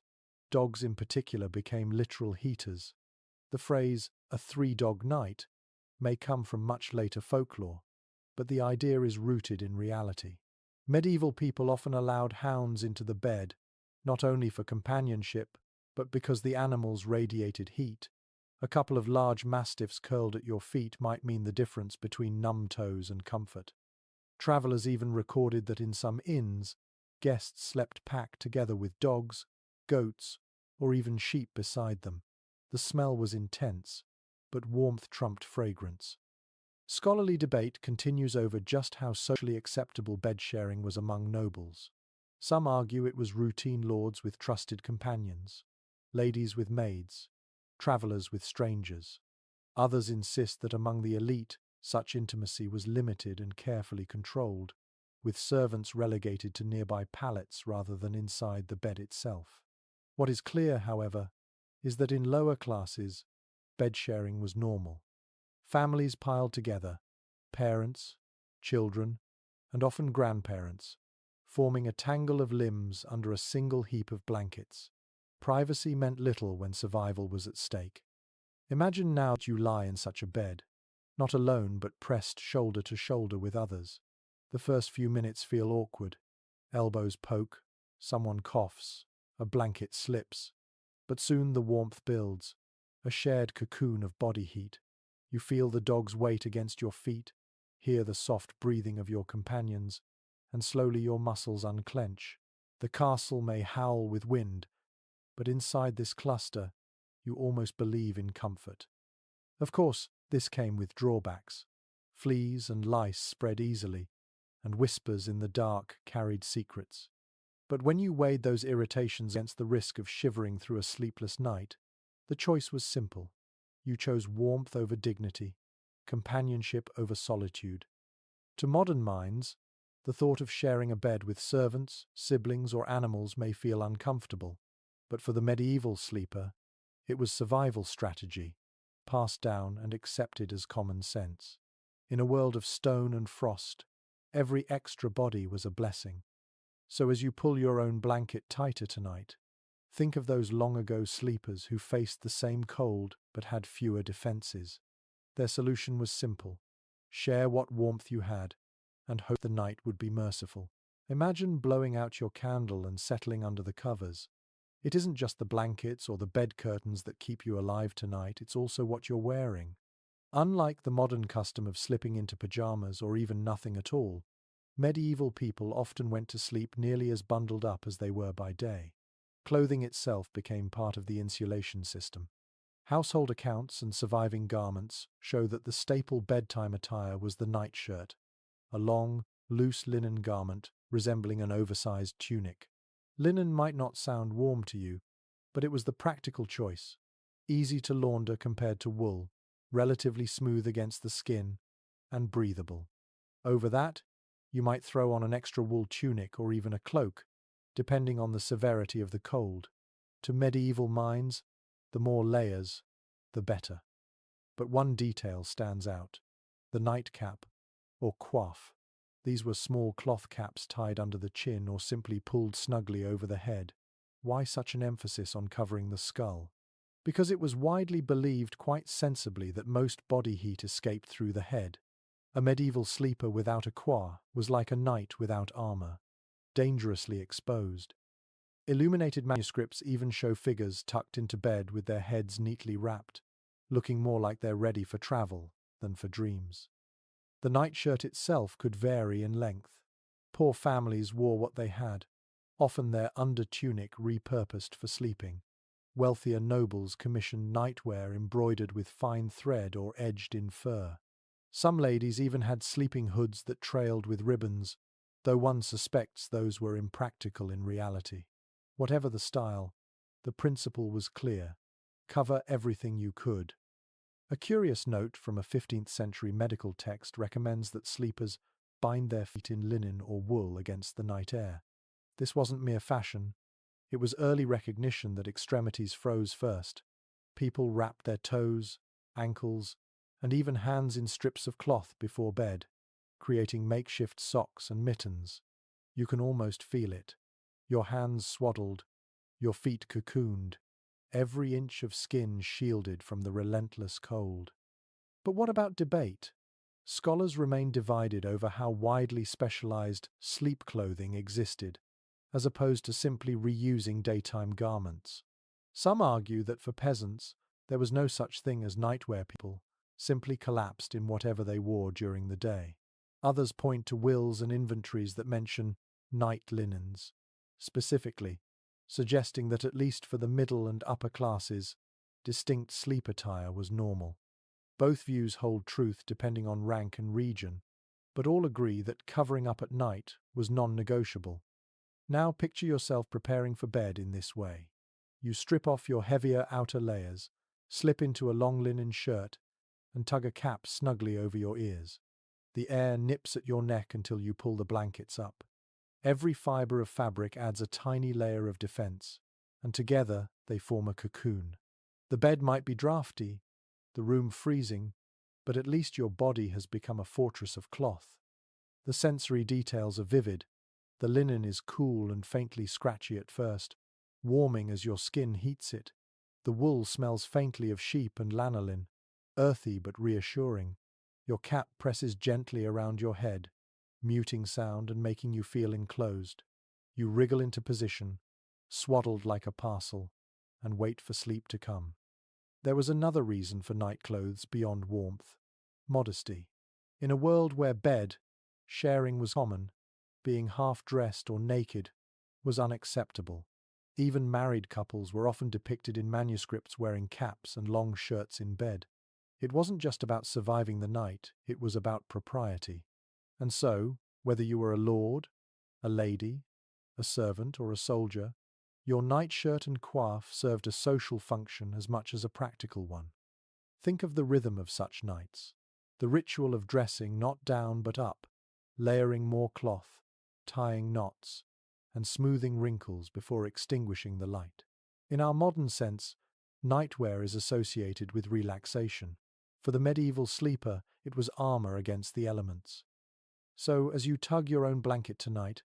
Dogs in particular became literal heaters. The phrase, a three-dog night, may come from much later folklore, but the idea is rooted in reality. Medieval people often allowed hounds into the bed, not only for companionship, but because the animals radiated heat. A couple of large mastiffs curled at your feet might mean the difference between numb toes and comfort. Travellers even recorded that in some inns, guests slept packed together with dogs, goats, or even sheep beside them. The smell was intense, but warmth trumped fragrance. Scholarly debate continues over just how socially acceptable bed sharing was among nobles. Some argue it was routine lords with trusted companions, ladies with maids, travellers with strangers. Others insist that among the elite, such intimacy was limited and carefully controlled, with servants relegated to nearby pallets rather than inside the bed itself. What is clear, however, is that in lower classes, bed sharing was normal. Families piled together, parents, children, and often grandparents, forming a tangle of limbs under a single heap of blankets. Privacy meant little when survival was at stake. Imagine now that you lie in such a bed, not alone but pressed shoulder to shoulder with others. The first few minutes feel awkward. Elbows poke, someone coughs, a blanket slips. But soon the warmth builds, a shared cocoon of body heat. You feel the dog's weight against your feet, hear the soft breathing of your companions, and slowly your muscles unclench. The castle may howl with wind, but inside this cluster, you almost believe in comfort. Of course, this came with drawbacks. Fleas and lice spread easily, and whispers in the dark carried secrets. But when you weighed those irritations against the risk of shivering through a sleepless night, the choice was simple. You chose warmth over dignity, companionship over solitude. To modern minds, the thought of sharing a bed with servants, siblings, or animals may feel uncomfortable, but for the medieval sleeper, it was survival strategy, passed down and accepted as common sense. In a world of stone and frost, every extra body was a blessing. So as you pull your own blanket tighter tonight, think of those long-ago sleepers who faced the same cold but had fewer defenses. Their solution was simple. Share what warmth you had, and hope the night would be merciful. Imagine blowing out your candle and settling under the covers. It isn't just the blankets or the bed curtains that keep you alive tonight, it's also what you're wearing. Unlike the modern custom of slipping into pajamas or even nothing at all, medieval people often went to sleep nearly as bundled up as they were by day. Clothing itself became part of the insulation system. Household accounts and surviving garments show that the staple bedtime attire was the nightshirt, a long, loose linen garment resembling an oversized tunic. Linen might not sound warm to you, but it was the practical choice. Easy to launder compared to wool, relatively smooth against the skin, and breathable. Over that, you might throw on an extra wool tunic or even a cloak, depending on the severity of the cold. To medieval minds, the more layers, the better. But one detail stands out: the nightcap, or coif. These were small cloth caps tied under the chin or simply pulled snugly over the head. Why such an emphasis on covering the skull? Because it was widely believed quite sensibly that most body heat escaped through the head. A medieval sleeper without a coif was like a knight without armor, dangerously exposed. Illuminated manuscripts even show figures tucked into bed with their heads neatly wrapped, looking more like they're ready for travel than for dreams. The nightshirt itself could vary in length. Poor families wore what they had, often their under-tunic repurposed for sleeping. Wealthier nobles commissioned nightwear embroidered with fine thread or edged in fur. Some ladies even had sleeping hoods that trailed with ribbons, though one suspects those were impractical in reality. Whatever the style, the principle was clear: cover everything you could. A curious note from a 15th century medical text recommends that sleepers bind their feet in linen or wool against the night air. This wasn't mere fashion, it was early recognition that extremities froze first. People wrapped their toes, ankles, and even hands in strips of cloth before bed, creating makeshift socks and mittens. You can almost feel it. Your hands swaddled, your feet cocooned, every inch of skin shielded from the relentless cold. But what about debate? Scholars remain divided over how widely specialized sleep clothing existed, as opposed to simply reusing daytime garments. Some argue that for peasants, there was no such thing as nightwear. People simply collapsed in whatever they wore during the day. Others point to wills and inventories that mention night linens, specifically, suggesting that at least for the middle and upper classes, distinct sleep attire was normal. Both views hold truth depending on rank and region, but all agree that covering up at night was non-negotiable. Now picture yourself preparing for bed in this way. You strip off your heavier outer layers, slip into a long linen shirt, and tug a cap snugly over your ears. The air nips at your neck until you pull the blankets up. Every fiber of fabric adds a tiny layer of defense, and together they form a cocoon. The bed might be drafty, the room freezing, but at least your body has become a fortress of cloth. The sensory details are vivid. The linen is cool and faintly scratchy at first, warming as your skin heats it. The wool smells faintly of sheep and lanolin, earthy but reassuring. Your cap presses gently around your head, muting sound and making you feel enclosed. You wriggle into position, swaddled like a parcel, and wait for sleep to come. There was another reason for night clothes beyond warmth: modesty. In a world where sharing was common, being half-dressed or naked was unacceptable. Even married couples were often depicted in manuscripts wearing caps and long shirts in bed. It wasn't just about surviving the night, it was about propriety. And so, whether you were a lord, a lady, a servant, or a soldier, your nightshirt and coif served a social function as much as a practical one. Think of the rhythm of such nights. The ritual of dressing not down but up, layering more cloth, tying knots, and smoothing wrinkles before extinguishing the light. In our modern sense, nightwear is associated with relaxation. For the medieval sleeper, it was armor against the elements. So, as you tug your own blanket tonight,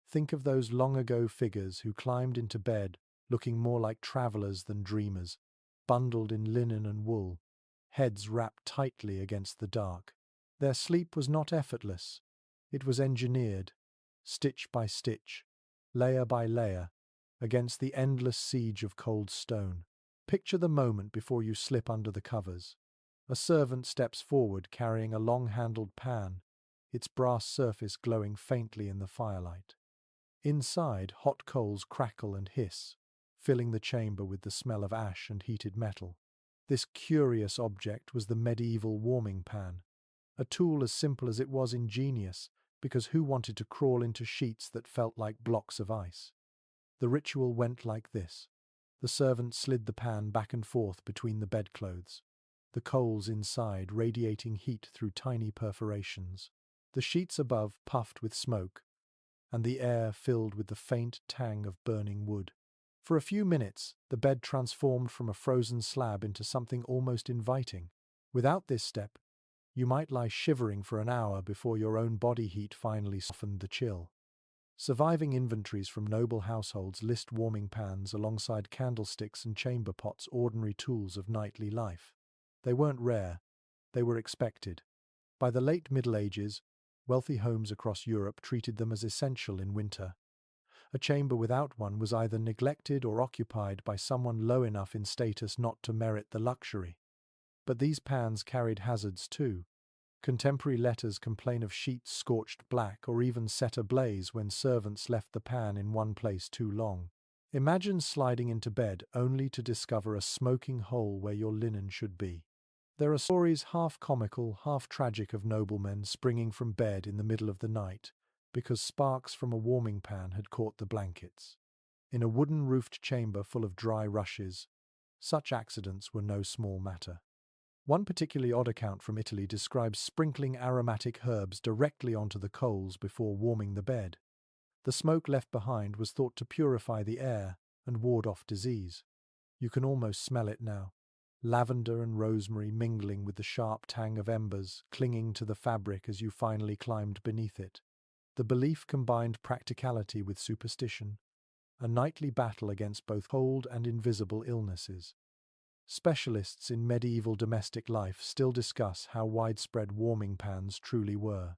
think of those long-ago figures who climbed into bed looking more like travelers than dreamers, bundled in linen and wool, heads wrapped tightly against the dark. Their sleep was not effortless. It was engineered, stitch by stitch, layer by layer, against the endless siege of cold stone. Picture the moment before you slip under the covers. A servant steps forward carrying a long-handled pan, its brass surface glowing faintly in the firelight. Inside, hot coals crackle and hiss, filling the chamber with the smell of ash and heated metal. This curious object was the medieval warming pan, a tool as simple as it was ingenious, because who wanted to crawl into sheets that felt like blocks of ice? The ritual went like this. The servant slid the pan back and forth between the bedclothes, the coals inside radiating heat through tiny perforations. The sheets above puffed with smoke, and the air filled with the faint tang of burning wood. For a few minutes, the bed transformed from a frozen slab into something almost inviting. Without this step, you might lie shivering for an hour before your own body heat finally softened the chill. Surviving inventories from noble households list warming pans alongside candlesticks and chamber pots, ordinary tools of nightly life. They weren't rare, they were expected. By the late Middle Ages, wealthy homes across Europe treated them as essential in winter. A chamber without one was either neglected or occupied by someone low enough in status not to merit the luxury. But these pans carried hazards too. Contemporary letters complain of sheets scorched black or even set ablaze when servants left the pan in one place too long. Imagine sliding into bed only to discover a smoking hole where your linen should be. There are stories half comical, half tragic of noblemen springing from bed in the middle of the night because sparks from a warming pan had caught the blankets. In a wooden-roofed chamber full of dry rushes, such accidents were no small matter. One particularly odd account from Italy describes sprinkling aromatic herbs directly onto the coals before warming the bed. The smoke left behind was thought to purify the air and ward off disease. You can almost smell it now. Lavender and rosemary mingling with the sharp tang of embers, clinging to the fabric as you finally climbed beneath it. The belief combined practicality with superstition, a nightly battle against both cold and invisible illnesses. Specialists in medieval domestic life still discuss how widespread warming pans truly were.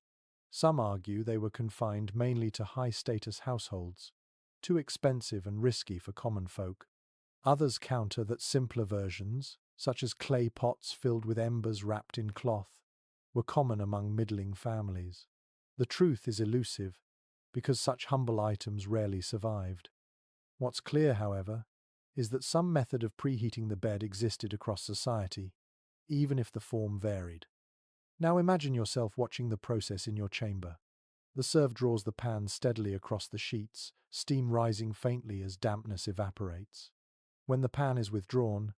Some argue they were confined mainly to high-status households, too expensive and risky for common folk. Others counter that simpler versions, such as clay pots filled with embers wrapped in cloth, were common among middling families. The truth is elusive, because such humble items rarely survived. What's clear, however, is that some method of preheating the bed existed across society, even if the form varied. Now imagine yourself watching the process in your chamber. The serve draws the pan steadily across the sheets, steam rising faintly as dampness evaporates. When the pan is withdrawn,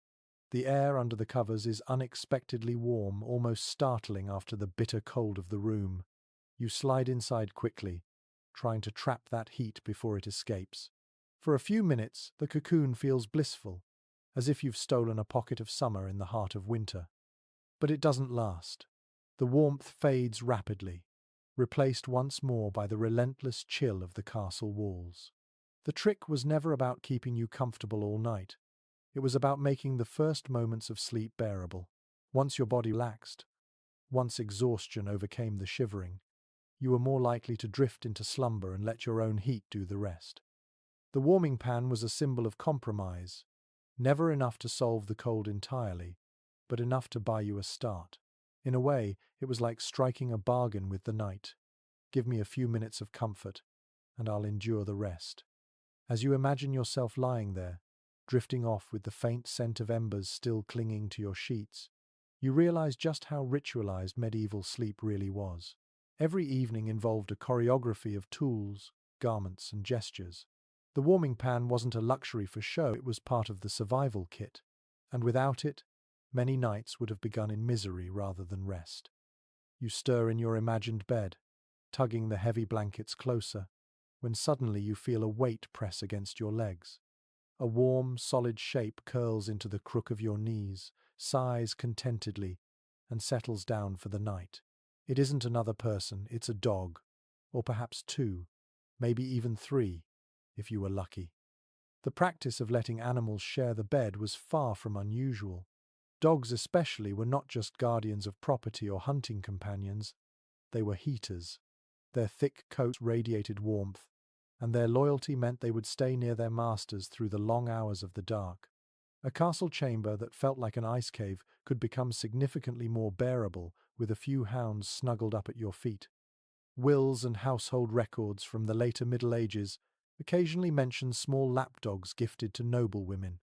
the air under the covers is unexpectedly warm, almost startling after the bitter cold of the room. You slide inside quickly, trying to trap that heat before it escapes. For a few minutes, the cocoon feels blissful, as if you've stolen a pocket of summer in the heart of winter. But it doesn't last. The warmth fades rapidly, replaced once more by the relentless chill of the castle walls. The trick was never about keeping you comfortable all night. It was about making the first moments of sleep bearable. Once your body relaxed, once exhaustion overcame the shivering, you were more likely to drift into slumber and let your own heat do the rest. The warming pan was a symbol of compromise, never enough to solve the cold entirely, but enough to buy you a start. In a way, it was like striking a bargain with the night. Give me a few minutes of comfort, and I'll endure the rest. As you imagine yourself lying there, drifting off with the faint scent of embers still clinging to your sheets, you realize just how ritualized medieval sleep really was. Every evening involved a choreography of tools, garments, and gestures. The warming pan wasn't a luxury for show, it was part of the survival kit, and without it, many nights would have begun in misery rather than rest. You stir in your imagined bed, tugging the heavy blankets closer, when suddenly you feel a weight press against your legs. A warm, solid shape curls into the crook of your knees, sighs contentedly, and settles down for the night. It isn't another person, it's a dog, or perhaps two, maybe even three, if you were lucky. The practice of letting animals share the bed was far from unusual. Dogs especially were not just guardians of property or hunting companions, they were heaters. Their thick coats radiated warmth, and their loyalty meant they would stay near their masters through the long hours of the dark. A castle chamber that felt like an ice cave could become significantly more bearable with a few hounds snuggled up at your feet. Wills and household records from the later Middle Ages occasionally mention small lapdogs gifted to noble women,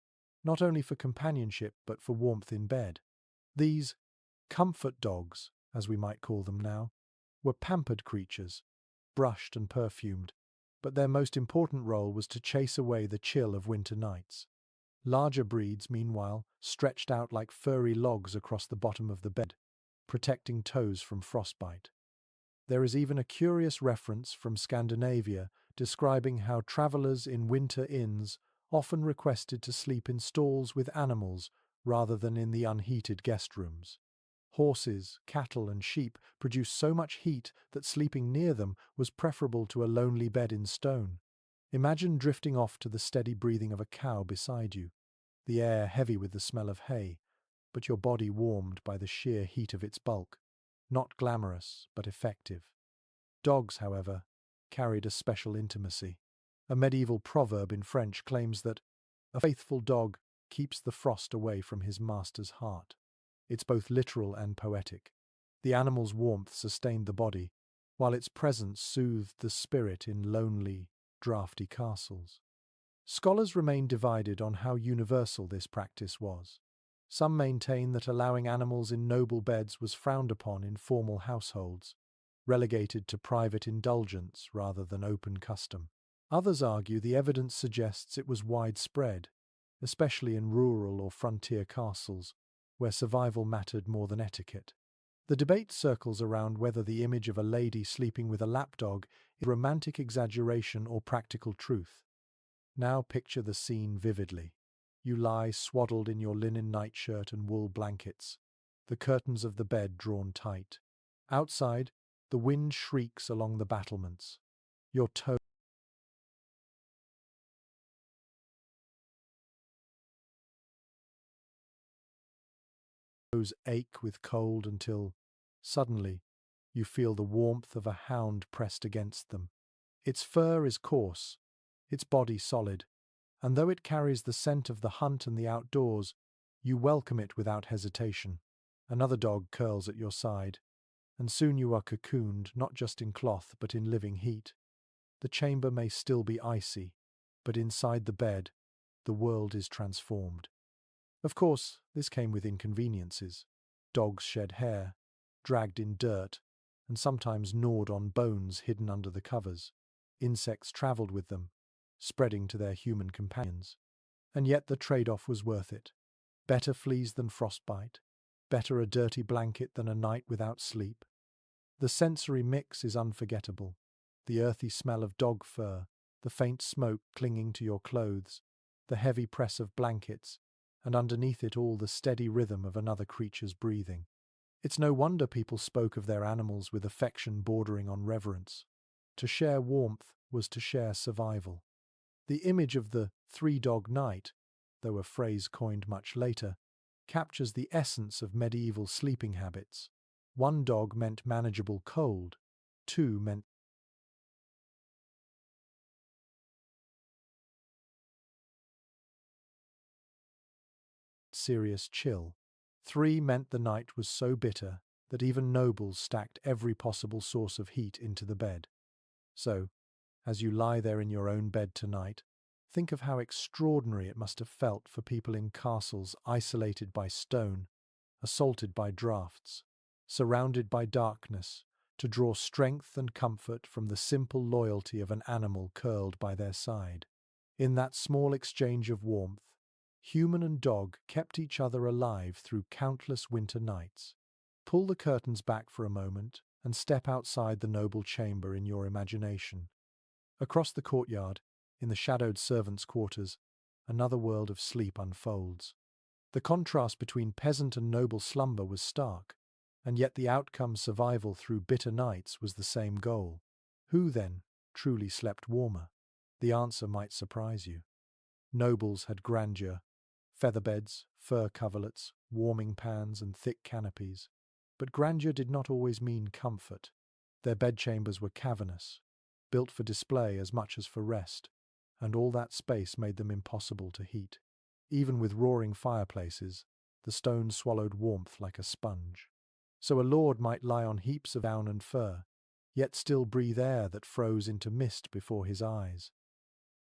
not only for companionship but for warmth in bed. These comfort dogs, as we might call them now, were pampered creatures, brushed and perfumed, but their most important role was to chase away the chill of winter nights. Larger breeds, meanwhile, stretched out like furry logs across the bottom of the bed, protecting toes from frostbite. There is even a curious reference from Scandinavia describing how travelers in winter inns often requested to sleep in stalls with animals rather than in the unheated guest rooms. Horses, cattle, and sheep produced so much heat that sleeping near them was preferable to a lonely bed in stone. Imagine drifting off to the steady breathing of a cow beside you, the air heavy with the smell of hay, but your body warmed by the sheer heat of its bulk. Not glamorous, but effective. Dogs, however, carried a special intimacy. A medieval proverb in French claims that a faithful dog keeps the frost away from his master's heart. It's both literal and poetic. The animal's warmth sustained the body, while its presence soothed the spirit in lonely, draughty castles. Scholars remain divided on how universal this practice was. Some maintain that allowing animals in noble beds was frowned upon in formal households, relegated to private indulgence rather than open custom. Others argue the evidence suggests it was widespread, especially in rural or frontier castles, where survival mattered more than etiquette. The debate circles around whether the image of a lady sleeping with a lapdog is romantic exaggeration or practical truth. Now picture the scene vividly. You lie swaddled in your linen nightshirt and wool blankets, the curtains of the bed drawn tight. Outside, the wind shrieks along the battlements. Your toes ache with cold until, suddenly, you feel the warmth of a hound pressed against them. Its fur is coarse, its body solid, and though it carries the scent of the hunt and the outdoors, you welcome it without hesitation. Another dog curls at your side, and soon you are cocooned not just in cloth but in living heat. The chamber may still be icy, but inside the bed, the world is transformed. Of course, this came with inconveniences. Dogs shed hair, dragged in dirt, and sometimes gnawed on bones hidden under the covers. Insects travelled with them, spreading to their human companions. And yet the trade-off was worth it. Better fleas than frostbite, better a dirty blanket than a night without sleep. The sensory mix is unforgettable. The earthy smell of dog fur, the faint smoke clinging to your clothes, the heavy press of blankets, and underneath it all the steady rhythm of another creature's breathing. It's no wonder people spoke of their animals with affection bordering on reverence. To share warmth was to share survival. The image of the three-dog night, though a phrase coined much later, captures the essence of medieval sleeping habits. One dog meant manageable cold, two meant serious chill. Three meant the night was so bitter that even nobles stacked every possible source of heat into the bed. So, as you lie there in your own bed tonight, think of how extraordinary it must have felt for people in castles isolated by stone, assaulted by draughts, surrounded by darkness, to draw strength and comfort from the simple loyalty of an animal curled by their side. In that small exchange of warmth, human and dog kept each other alive through countless winter nights. Pull the curtains back for a moment and step outside the noble chamber in your imagination. Across the courtyard, in the shadowed servants' quarters, another world of sleep unfolds. The contrast between peasant and noble slumber was stark, and yet the outcome, survival through bitter nights, was the same goal. Who, then, truly slept warmer? The answer might surprise you. Nobles had grandeur, featherbeds, fur coverlets, warming pans, and thick canopies. But grandeur did not always mean comfort. Their bedchambers were cavernous, built for display as much as for rest, and all that space made them impossible to heat. Even with roaring fireplaces, the stone swallowed warmth like a sponge. So a lord might lie on heaps of down and fur, yet still breathe air that froze into mist before his eyes.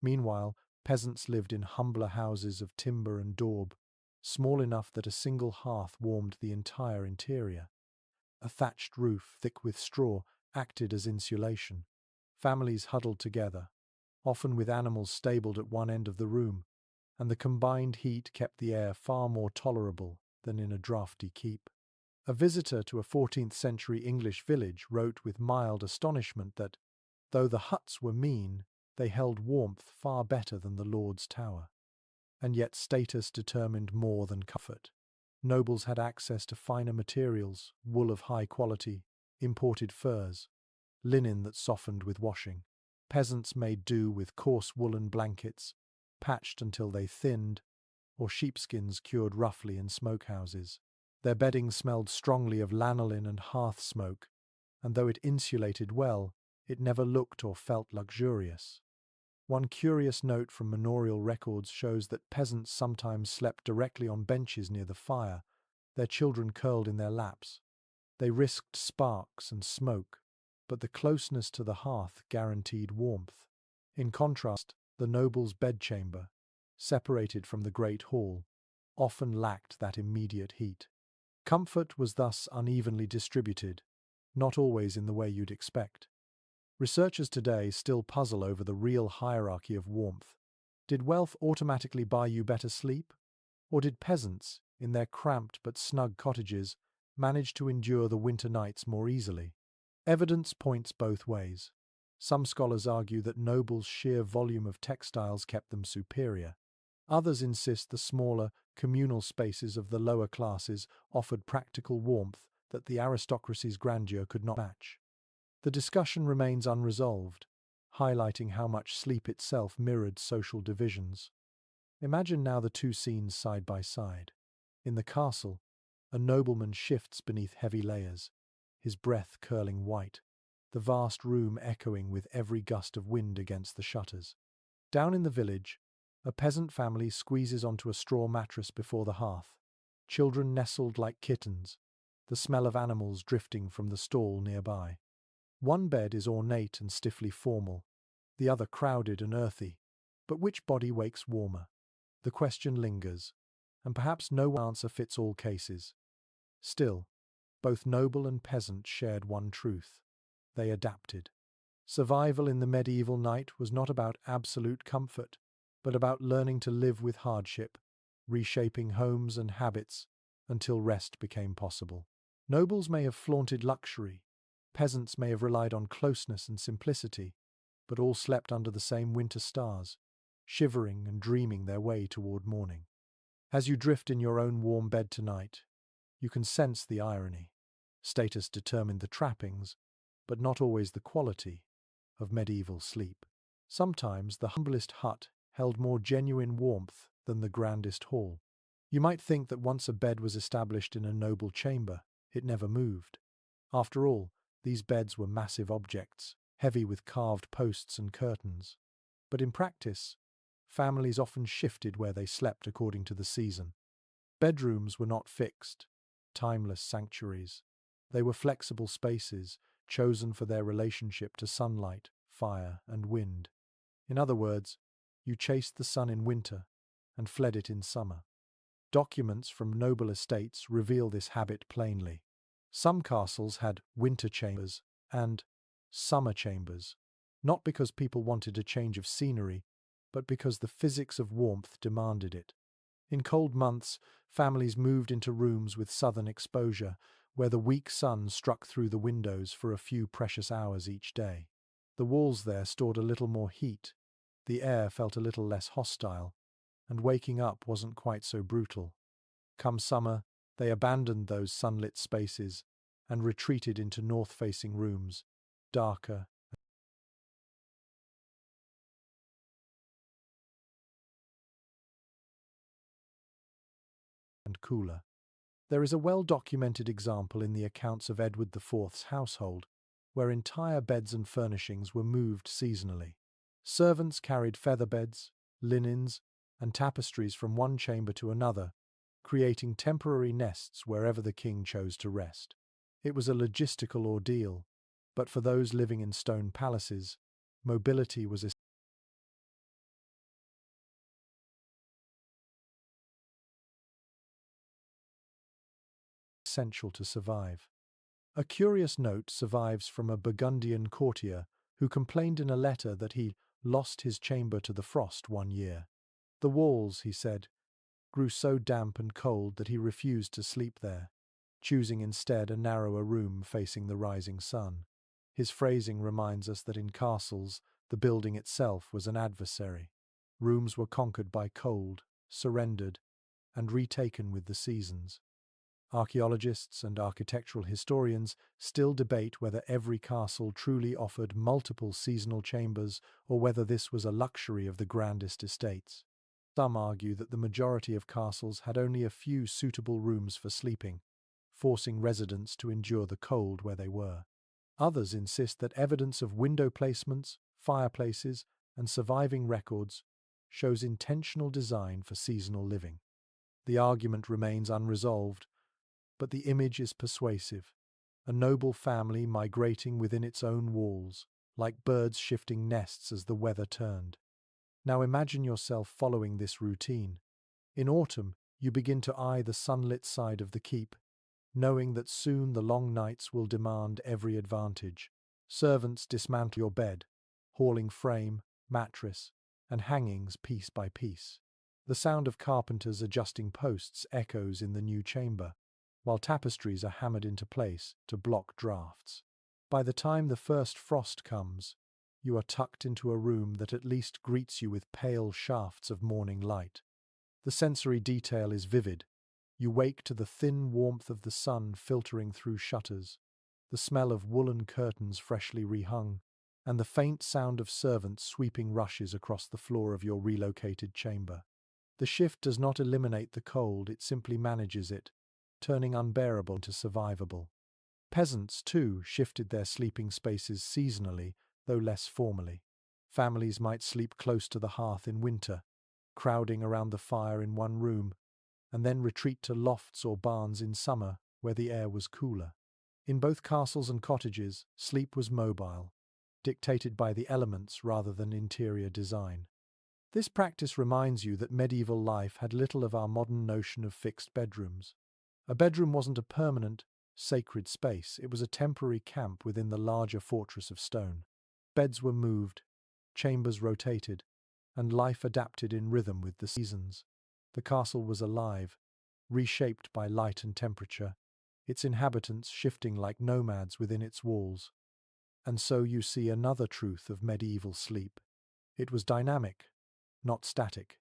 Meanwhile, peasants lived in humbler houses of timber and daub, small enough that a single hearth warmed the entire interior. A thatched roof, thick with straw, acted as insulation. Families huddled together, often with animals stabled at one end of the room, and the combined heat kept the air far more tolerable than in a draughty keep. A visitor to a 14th century English village wrote with mild astonishment that, though the huts were mean, they held warmth far better than the Lord's Tower. And yet status determined more than comfort. Nobles had access to finer materials, wool of high quality, imported furs, linen that softened with washing. Peasants made do with coarse woolen blankets, patched until they thinned, or sheepskins cured roughly in smokehouses. Their bedding smelled strongly of lanolin and hearth smoke, and though it insulated well, it never looked or felt luxurious. One curious note from manorial records shows that peasants sometimes slept directly on benches near the fire, their children curled in their laps. They risked sparks and smoke, but the closeness to the hearth guaranteed warmth. In contrast, the noble's bedchamber, separated from the great hall, often lacked that immediate heat. Comfort was thus unevenly distributed, not always in the way you'd expect. Researchers today still puzzle over the real hierarchy of warmth. Did wealth automatically buy you better sleep? Or did peasants, in their cramped but snug cottages, managed to endure the winter nights more easily. Evidence points both ways. Some scholars argue that nobles' sheer volume of textiles kept them superior. Others insist the smaller, communal spaces of the lower classes offered practical warmth that the aristocracy's grandeur could not match. The discussion remains unresolved, highlighting how much sleep itself mirrored social divisions. Imagine now the two scenes side by side. In the castle, a nobleman shifts beneath heavy layers, his breath curling white, the vast room echoing with every gust of wind against the shutters. Down in the village, a peasant family squeezes onto a straw mattress before the hearth, children nestled like kittens, the smell of animals drifting from the stall nearby. One bed is ornate and stiffly formal, the other crowded and earthy. But which body wakes warmer? The question lingers, and perhaps no answer fits all cases. Still, both noble and peasant shared one truth. They adapted. Survival in the medieval night was not about absolute comfort, but about learning to live with hardship, reshaping homes and habits until rest became possible. Nobles may have flaunted luxury, peasants may have relied on closeness and simplicity, but all slept under the same winter stars, shivering and dreaming their way toward morning. As you drift in your own warm bed tonight, you can sense the irony. Status determined the trappings, but not always the quality, of medieval sleep. Sometimes the humblest hut held more genuine warmth than the grandest hall. You might think that once a bed was established in a noble chamber, it never moved. After all, these beds were massive objects, heavy with carved posts and curtains. But in practice, families often shifted where they slept according to the season. Bedrooms were not fixed, timeless sanctuaries. They were flexible spaces, chosen for their relationship to sunlight, fire, and wind. In other words, you chased the sun in winter and fled it in summer. Documents from noble estates reveal this habit plainly. Some castles had winter chambers and summer chambers, not because people wanted a change of scenery, but because the physics of warmth demanded it. In cold months, families moved into rooms with southern exposure, where the weak sun struck through the windows for a few precious hours each day. The walls there stored a little more heat, the air felt a little less hostile, and waking up wasn't quite so brutal. Come summer, they abandoned those sunlit spaces and retreated into north-facing rooms, darker and cooler. There is a well-documented example in the accounts of Edward IV's household, where entire beds and furnishings were moved seasonally. Servants carried feather beds, linens, and tapestries from one chamber to another, creating temporary nests wherever the king chose to rest. It was a logistical ordeal, but for those living in stone palaces, mobility was essential to survive. A curious note survives from a Burgundian courtier who complained in a letter that he lost his chamber to the frost one year. The walls, he said, grew so damp and cold that he refused to sleep there, choosing instead a narrower room facing the rising sun. His phrasing reminds us that in castles, the building itself was an adversary. Rooms were conquered by cold, surrendered, and retaken with the seasons. Archaeologists and architectural historians still debate whether every castle truly offered multiple seasonal chambers or whether this was a luxury of the grandest estates. Some argue that the majority of castles had only a few suitable rooms for sleeping, forcing residents to endure the cold where they were. Others insist that evidence of window placements, fireplaces, and surviving records shows intentional design for seasonal living. The argument remains unresolved, but the image is persuasive. A noble family migrating within its own walls, like birds shifting nests as the weather turned. Now imagine yourself following this routine. In autumn, you begin to eye the sunlit side of the keep, knowing that soon the long nights will demand every advantage. Servants dismantle your bed, hauling frame, mattress, and hangings piece by piece. The sound of carpenters adjusting posts echoes in the new chamber, while tapestries are hammered into place to block drafts. By the time the first frost comes, you are tucked into a room that at least greets you with pale shafts of morning light. The sensory detail is vivid. You wake to the thin warmth of the sun filtering through shutters, the smell of woolen curtains freshly rehung, and the faint sound of servants sweeping rushes across the floor of your relocated chamber. The shift does not eliminate the cold, it simply manages it, turning unbearable into survivable. Peasants, too, shifted their sleeping spaces seasonally, though less formally. Families might sleep close to the hearth in winter, crowding around the fire in one room, and then retreat to lofts or barns in summer where the air was cooler. In both castles and cottages, sleep was mobile, dictated by the elements rather than interior design. This practice reminds you that medieval life had little of our modern notion of fixed bedrooms. A bedroom wasn't a permanent, sacred space, it was a temporary camp within the larger fortress of stone. Beds were moved, chambers rotated, and life adapted in rhythm with the seasons. The castle was alive, reshaped by light and temperature, its inhabitants shifting like nomads within its walls. And so you see another truth of medieval sleep. It was dynamic, not static.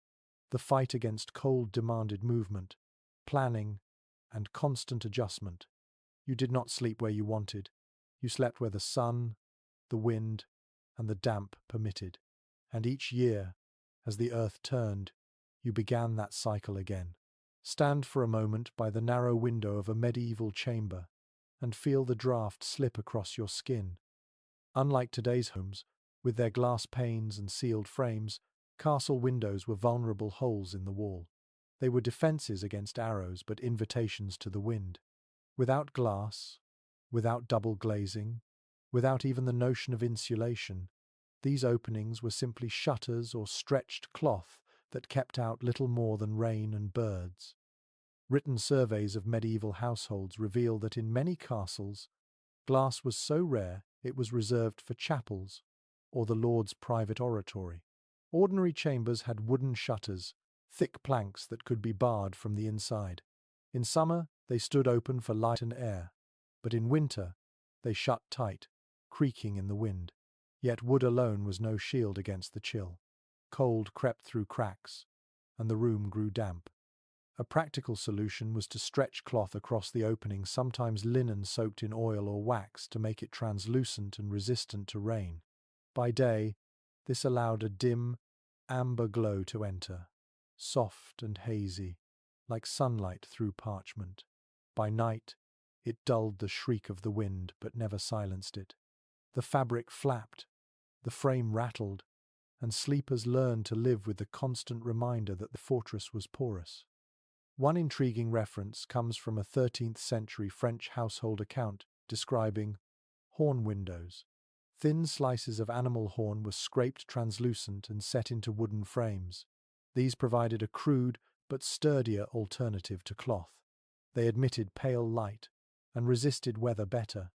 The fight against cold demanded movement, planning, and constant adjustment. You did not sleep where you wanted. You slept where the sun, the wind, and the damp permitted. And each year, as the earth turned, you began that cycle again. Stand for a moment by the narrow window of a medieval chamber and feel the draft slip across your skin. Unlike today's homes, with their glass panes and sealed frames, castle windows were vulnerable holes in the wall. They were defenses against arrows but invitations to the wind. Without glass, without double glazing, without even the notion of insulation, these openings were simply shutters or stretched cloth that kept out little more than rain and birds. Written surveys of medieval households reveal that in many castles, glass was so rare it was reserved for chapels or the lord's private oratory. Ordinary chambers had wooden shutters, thick planks that could be barred from the inside. In summer, they stood open for light and air, but in winter, they shut tight, creaking in the wind. Yet wood alone was no shield against the chill. Cold crept through cracks, and the room grew damp. A practical solution was to stretch cloth across the opening, sometimes linen soaked in oil or wax to make it translucent and resistant to rain. By day, this allowed a dim, amber glow to enter, soft and hazy, like sunlight through parchment. By night, it dulled the shriek of the wind but never silenced it. The fabric flapped, the frame rattled, and sleepers learned to live with the constant reminder that the fortress was porous. One intriguing reference comes from a 13th century French household account describing horn windows. Thin slices of animal horn were scraped translucent and set into wooden frames. These provided a crude but sturdier alternative to cloth. They admitted pale light and resisted weather better,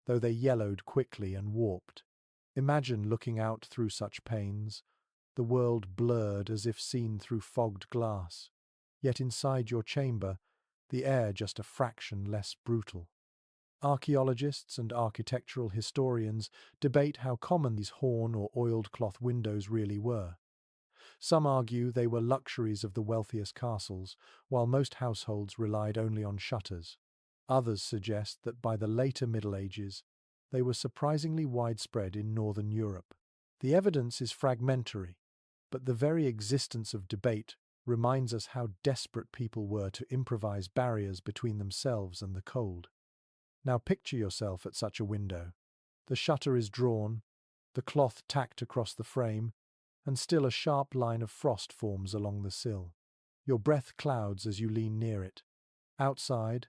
though they yellowed quickly and warped. Imagine looking out through such panes, the world blurred as if seen through fogged glass. Yet inside your chamber, the air just a fraction less brutal. Archaeologists and architectural historians debate how common these horn or oiled cloth windows really were. Some argue they were luxuries of the wealthiest castles, while most households relied only on shutters. Others suggest that by the later Middle Ages, they were surprisingly widespread in Northern Europe. The evidence is fragmentary, but the very existence of debate reminds us how desperate people were to improvise barriers between themselves and the cold. Now picture yourself at such a window. The shutter is drawn, the cloth tacked across the frame, and still a sharp line of frost forms along the sill. Your breath clouds as you lean near it. Outside,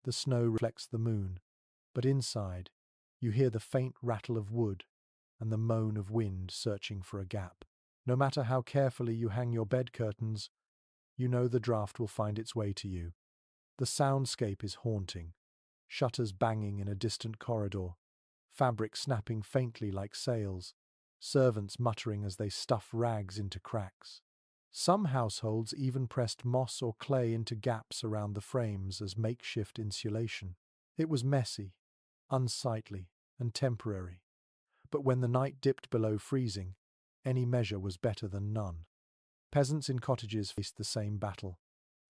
the snow reflects the moon, but inside, you hear the faint rattle of wood and the moan of wind searching for a gap. No matter how carefully you hang your bed curtains, you know the draught will find its way to you. The soundscape is haunting. Shutters banging in a distant corridor, fabric snapping faintly like sails, servants muttering as they stuff rags into cracks. Some households even pressed moss or clay into gaps around the frames as makeshift insulation. It was messy, unsightly, and temporary. But when the night dipped below freezing, any measure was better than none. Peasants in cottages faced the same battle.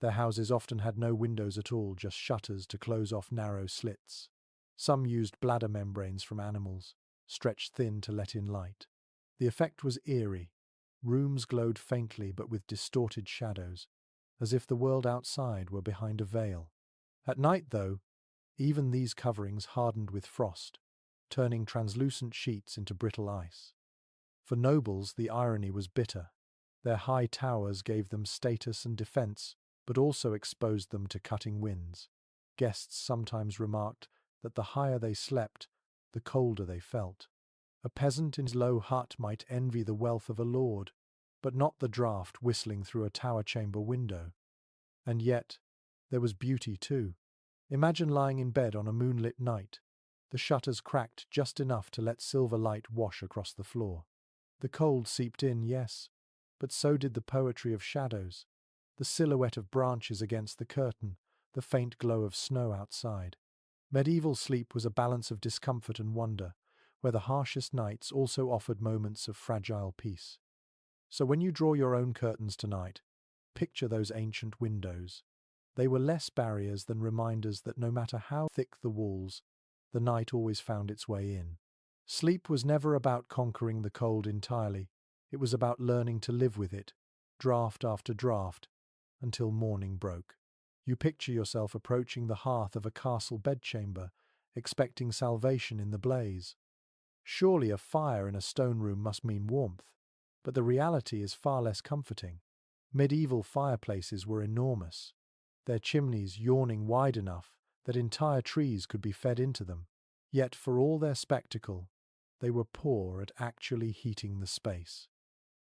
Their houses often had no windows at all, just shutters to close off narrow slits. Some used bladder membranes from animals, stretched thin to let in light. The effect was eerie. Rooms glowed faintly but with distorted shadows, as if the world outside were behind a veil. At night, though, even these coverings hardened with frost, turning translucent sheets into brittle ice. For nobles, the irony was bitter. Their high towers gave them status and defense, but also exposed them to cutting winds. Guests sometimes remarked that the higher they slept, the colder they felt. A peasant in his low hut might envy the wealth of a lord, but not the draught whistling through a tower chamber window. And yet, there was beauty too. Imagine lying in bed on a moonlit night, the shutters cracked just enough to let silver light wash across the floor. The cold seeped in, yes, but so did the poetry of shadows, the silhouette of branches against the curtain, the faint glow of snow outside. Medieval sleep was a balance of discomfort and wonder, where the harshest nights also offered moments of fragile peace. So when you draw your own curtains tonight, picture those ancient windows. They were less barriers than reminders that no matter how thick the walls, the night always found its way in. Sleep was never about conquering the cold entirely. It was about learning to live with it, draught after draught, until morning broke. You picture yourself approaching the hearth of a castle bedchamber, expecting salvation in the blaze. Surely a fire in a stone room must mean warmth, but the reality is far less comforting. Medieval fireplaces were enormous, their chimneys yawning wide enough that entire trees could be fed into them. Yet for all their spectacle, they were poor at actually heating the space.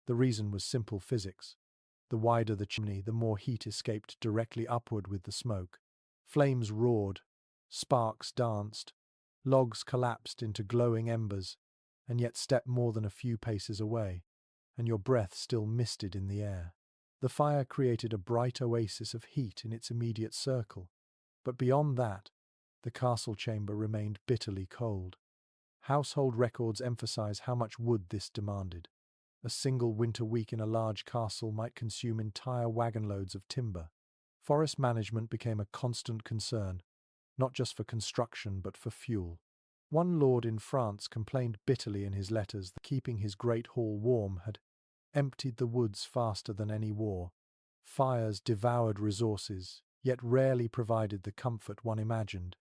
The reason was simple physics. The wider the chimney, the more heat escaped directly upward with the smoke. Flames roared, sparks danced, logs collapsed into glowing embers, and yet step more than a few paces away, and your breath still misted in the air. The fire created a bright oasis of heat in its immediate circle, but beyond that, the castle chamber remained bitterly cold. Household records emphasize how much wood this demanded. A single winter week in a large castle might consume entire wagon loads of timber. Forest management became a constant concern, not just for construction but for fuel. One lord in France complained bitterly in his letters that keeping his great hall warm had emptied the woods faster than any war. Fires devoured resources, yet rarely provided the comfort one imagined.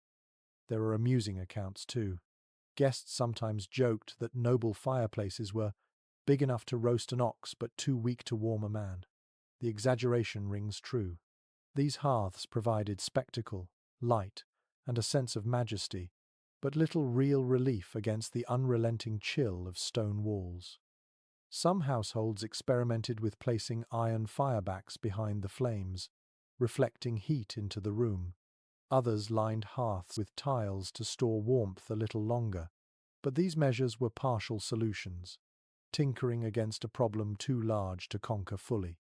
There are amusing accounts too. Guests sometimes joked that noble fireplaces were big enough to roast an ox but too weak to warm a man. The exaggeration rings true. These hearths provided spectacle, light, and a sense of majesty, but little real relief against the unrelenting chill of stone walls. Some households experimented with placing iron firebacks behind the flames, reflecting heat into the room. Others lined hearths with tiles to store warmth a little longer, but these measures were partial solutions, tinkering against a problem too large to conquer fully.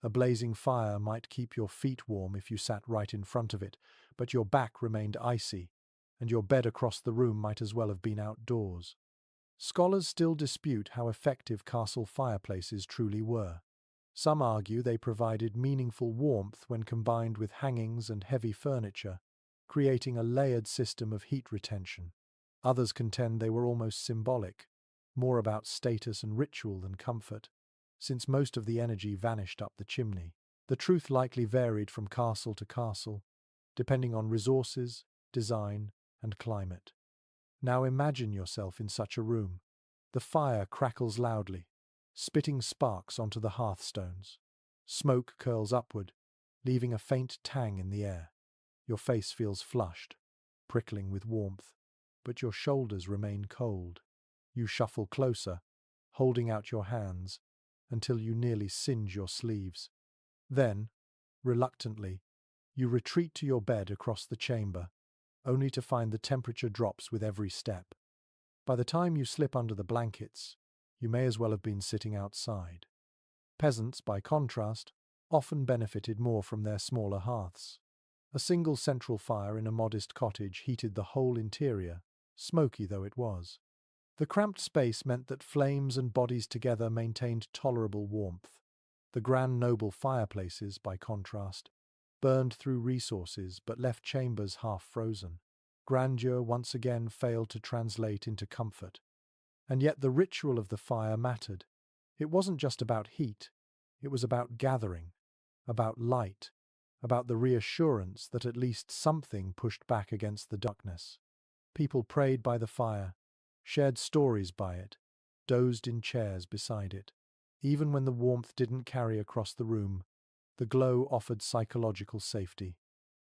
A blazing fire might keep your feet warm if you sat right in front of it, but your back remained icy, and your bed across the room might as well have been outdoors. Scholars still dispute how effective castle fireplaces truly were. Some argue they provided meaningful warmth when combined with hangings and heavy furniture, creating a layered system of heat retention. Others contend they were almost symbolic, more about status and ritual than comfort, since most of the energy vanished up the chimney. The truth likely varied from castle to castle, depending on resources, design, and climate. Now imagine yourself in such a room. The fire crackles loudly, spitting sparks onto the hearthstones. Smoke curls upward, leaving a faint tang in the air. Your face feels flushed, prickling with warmth, but your shoulders remain cold. You shuffle closer, holding out your hands, until you nearly singe your sleeves. Then, reluctantly, you retreat to your bed across the chamber, only to find the temperature drops with every step. By the time you slip under the blankets, you may as well have been sitting outside. Peasants, by contrast, often benefited more from their smaller hearths. A single central fire in a modest cottage heated the whole interior, smoky though it was. The cramped space meant that flames and bodies together maintained tolerable warmth. The grand noble fireplaces, by contrast, burned through resources but left chambers half frozen. Grandeur once again failed to translate into comfort. And yet the ritual of the fire mattered. It wasn't just about heat, it was about gathering, about light, about the reassurance that at least something pushed back against the darkness. People prayed by the fire, shared stories by it, dozed in chairs beside it. Even when the warmth didn't carry across the room, the glow offered psychological safety,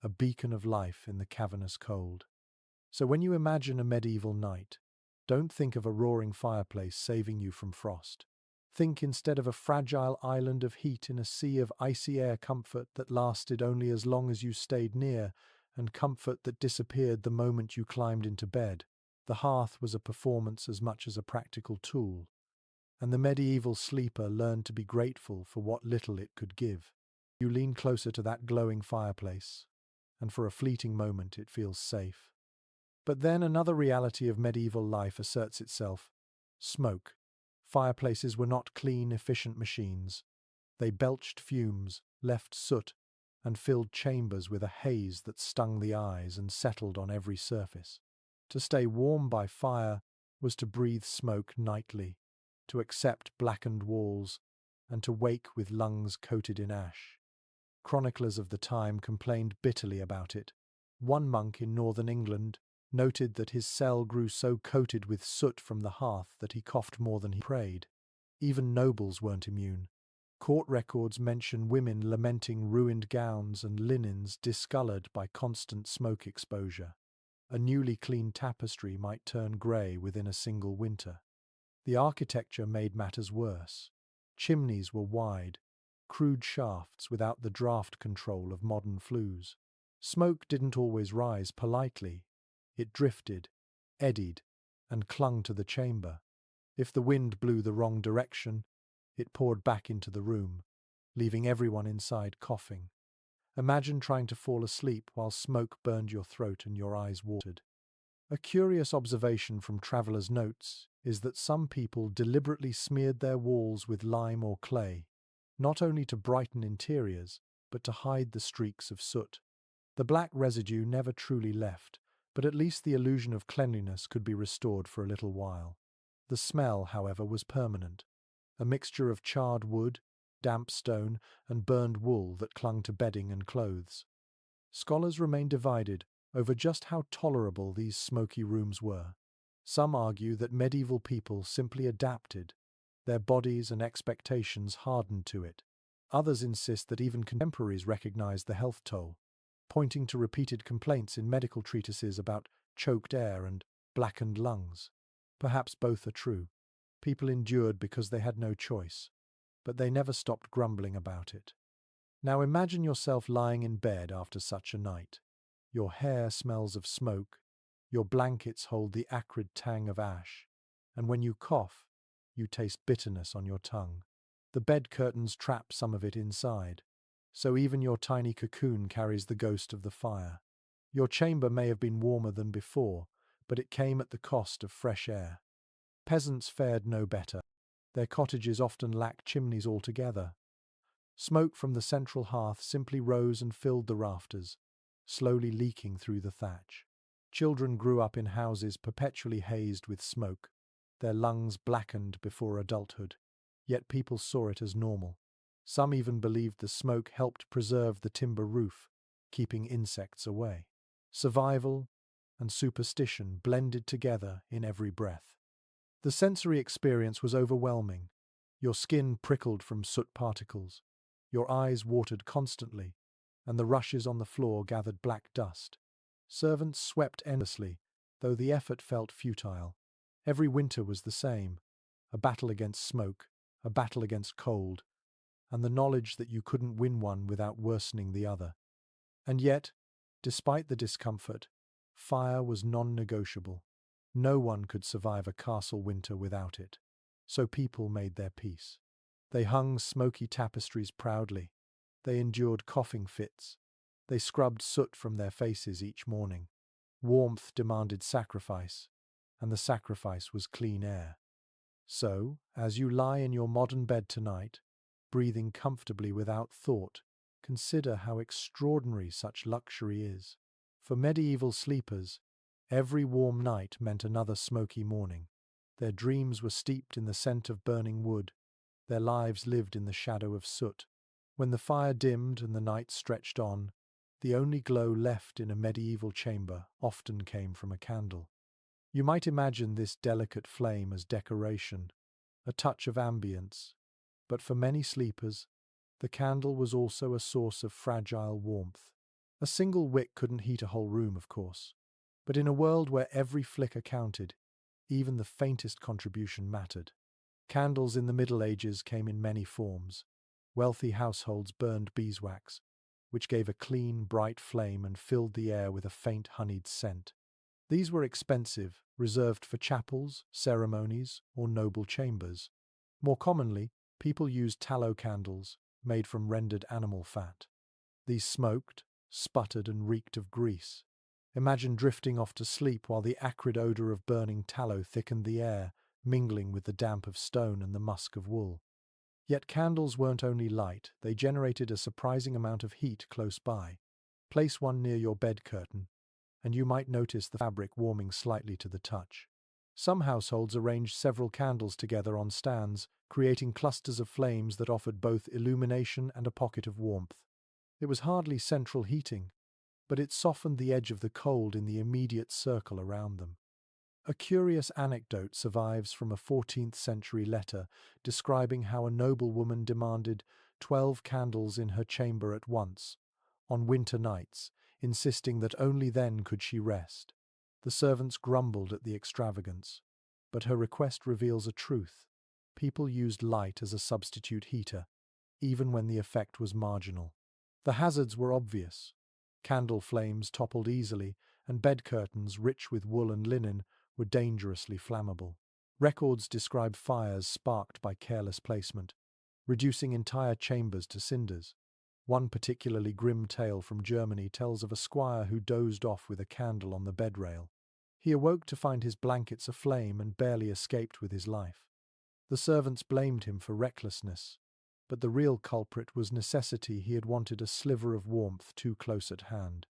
a beacon of life in the cavernous cold. So when you imagine a medieval night, don't think of a roaring fireplace saving you from frost. Think instead of a fragile island of heat in a sea of icy air, comfort that lasted only as long as you stayed near, and comfort that disappeared the moment you climbed into bed. The hearth was a performance as much as a practical tool, and the medieval sleeper learned to be grateful for what little it could give. You lean closer to that glowing fireplace, and for a fleeting moment it feels safe. But then another reality of medieval life asserts itself: smoke. Fireplaces were not clean, efficient machines. They belched fumes, left soot, and filled chambers with a haze that stung the eyes and settled on every surface. To stay warm by fire was to breathe smoke nightly, to accept blackened walls, and to wake with lungs coated in ash. Chroniclers of the time complained bitterly about it. One monk in northern England noted that his cell grew so coated with soot from the hearth that he coughed more than he prayed. Even nobles weren't immune. Court records mention women lamenting ruined gowns and linens discolored by constant smoke exposure. A newly cleaned tapestry might turn grey within a single winter. The architecture made matters worse. Chimneys were wide, crude shafts without the draft control of modern flues. Smoke didn't always rise politely. It drifted, eddied, and clung to the chamber. If the wind blew the wrong direction, it poured back into the room, leaving everyone inside coughing. Imagine trying to fall asleep while smoke burned your throat and your eyes watered. A curious observation from travelers' notes is that some people deliberately smeared their walls with lime or clay, not only to brighten interiors, but to hide the streaks of soot. The black residue never truly left, but at least the illusion of cleanliness could be restored for a little while. The smell, however, was permanent, a mixture of charred wood, damp stone, and burned wool that clung to bedding and clothes. Scholars remain divided over just how tolerable these smoky rooms were. Some argue that medieval people simply adapted. Their bodies and expectations hardened to it. Others insist that even contemporaries recognized the health toll, pointing to repeated complaints in medical treatises about choked air and blackened lungs. Perhaps both are true. People endured because they had no choice, but they never stopped grumbling about it. Now imagine yourself lying in bed after such a night. Your hair smells of smoke, your blankets hold the acrid tang of ash, and when you cough, you taste bitterness on your tongue. The bed curtains trap some of it inside, so even your tiny cocoon carries the ghost of the fire. Your chamber may have been warmer than before, but it came at the cost of fresh air. Peasants fared no better. Their cottages often lacked chimneys altogether. Smoke from the central hearth simply rose and filled the rafters, slowly leaking through the thatch. Children grew up in houses perpetually hazed with smoke, their lungs blackened before adulthood. Yet people saw it as normal. Some even believed the smoke helped preserve the timber roof, keeping insects away. Survival and superstition blended together in every breath. The sensory experience was overwhelming. Your skin prickled from soot particles, your eyes watered constantly, and the rushes on the floor gathered black dust. Servants swept endlessly, though the effort felt futile. Every winter was the same: a battle against smoke, a battle against cold, and the knowledge that you couldn't win one without worsening the other. And yet, despite the discomfort, fire was non-negotiable. No one could survive a castle winter without it, so people made their peace. They hung smoky tapestries proudly. They endured coughing fits. They scrubbed soot from their faces each morning. Warmth demanded sacrifice, and the sacrifice was clean air. So, as you lie in your modern bed tonight, breathing comfortably without thought, consider how extraordinary such luxury is. For medieval sleepers, every warm night meant another smoky morning. Their dreams were steeped in the scent of burning wood. Their lives lived in the shadow of soot. When the fire dimmed and the night stretched on, the only glow left in a medieval chamber often came from a candle. You might imagine this delicate flame as decoration, a touch of ambience, but for many sleepers, the candle was also a source of fragile warmth. A single wick couldn't heat a whole room, of course, but in a world where every flicker counted, even the faintest contribution mattered. Candles in the Middle Ages came in many forms. Wealthy households burned beeswax, which gave a clean, bright flame and filled the air with a faint honeyed scent. These were expensive, reserved for chapels, ceremonies, or noble chambers. More commonly, people used tallow candles, made from rendered animal fat. These smoked, sputtered, and reeked of grease. Imagine drifting off to sleep while the acrid odor of burning tallow thickened the air, mingling with the damp of stone and the musk of wool. Yet candles weren't only light, they generated a surprising amount of heat close by. Place one near your bed curtain, and you might notice the fabric warming slightly to the touch. Some households arranged several candles together on stands, creating clusters of flames that offered both illumination and a pocket of warmth. It was hardly central heating, but it softened the edge of the cold in the immediate circle around them. A curious anecdote survives from a 14th century letter describing how a noblewoman demanded 12 candles in her chamber at once, on winter nights, insisting that only then could she rest. The servants grumbled at the extravagance, but her request reveals a truth. People used light as a substitute heater, even when the effect was marginal. The hazards were obvious. Candle flames toppled easily, and bed curtains, rich with wool and linen, were dangerously flammable. Records describe fires sparked by careless placement, reducing entire chambers to cinders. One particularly grim tale from Germany tells of a squire who dozed off with a candle on the bed rail. He awoke to find his blankets aflame and barely escaped with his life. The servants blamed him for recklessness, but the real culprit was necessity. He had wanted a sliver of warmth too close at hand.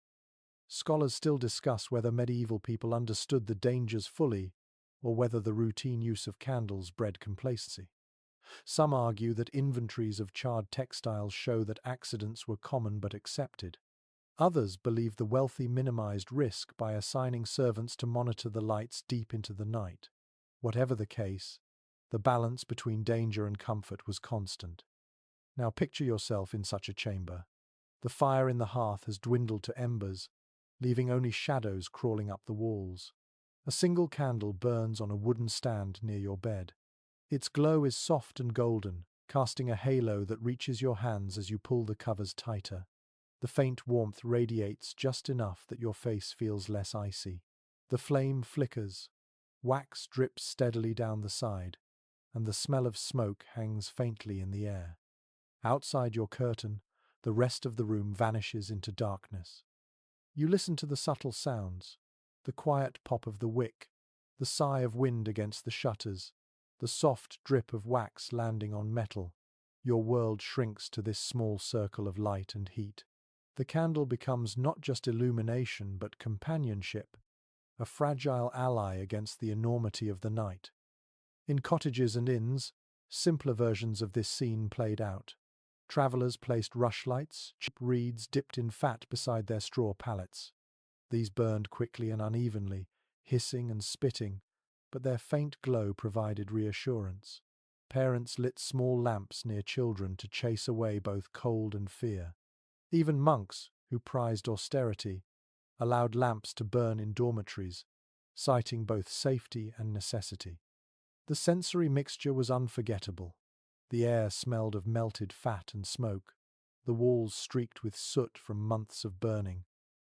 Scholars still discuss whether medieval people understood the dangers fully, or whether the routine use of candles bred complacency. Some argue that inventories of charred textiles show that accidents were common but accepted. Others believe the wealthy minimized risk by assigning servants to monitor the lights deep into the night. Whatever the case, the balance between danger and comfort was constant. Now picture yourself in such a chamber. The fire in the hearth has dwindled to embers, leaving only shadows crawling up the walls. A single candle burns on a wooden stand near your bed. Its glow is soft and golden, casting a halo that reaches your hands as you pull the covers tighter. The faint warmth radiates just enough that your face feels less icy. The flame flickers, wax drips steadily down the side, and the smell of smoke hangs faintly in the air. Outside your curtain, the rest of the room vanishes into darkness. You listen to the subtle sounds, the quiet pop of the wick, the sigh of wind against the shutters, the soft drip of wax landing on metal. Your world shrinks to this small circle of light and heat. The candle becomes not just illumination but companionship, a fragile ally against the enormity of the night. In cottages and inns, simpler versions of this scene played out. Travellers placed rushlights, cheap reeds dipped in fat beside their straw pallets. These burned quickly and unevenly, hissing and spitting, but their faint glow provided reassurance. Parents lit small lamps near children to chase away both cold and fear. Even monks, who prized austerity, allowed lamps to burn in dormitories, citing both safety and necessity. The sensory mixture was unforgettable. The air smelled of melted fat and smoke, the walls streaked with soot from months of burning,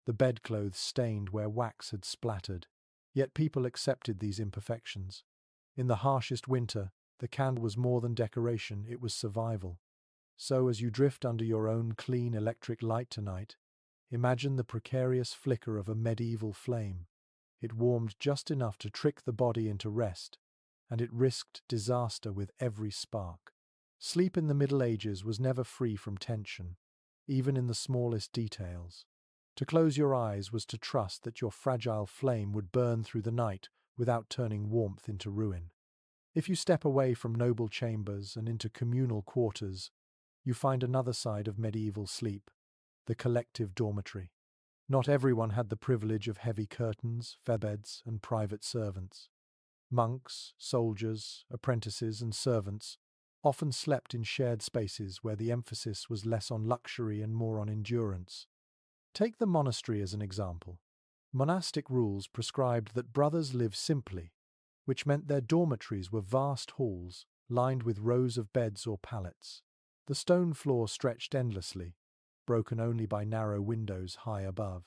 the bedclothes stained where wax had splattered. Yet people accepted these imperfections. In the harshest winter, The candle was more than decoration, it was survival. So, as you drift under your own clean electric light tonight, imagine the precarious flicker of a medieval flame. It warmed just enough to trick the body into rest, and it risked disaster with every spark. Sleep in the Middle Ages was never free from tension, even in the smallest details. To close your eyes was to trust that your fragile flame would burn through the night without turning warmth into ruin. If you step away from noble chambers and into communal quarters, you find another side of medieval sleep, the collective dormitory. Not everyone had the privilege of heavy curtains, featherbeds, and private servants. Monks, soldiers, apprentices, and servants often slept in shared spaces where the emphasis was less on luxury and more on endurance. Take the monastery as an example. Monastic rules prescribed that brothers live simply, which meant their dormitories were vast halls lined with rows of beds or pallets. The stone floor stretched endlessly, broken only by narrow windows high above.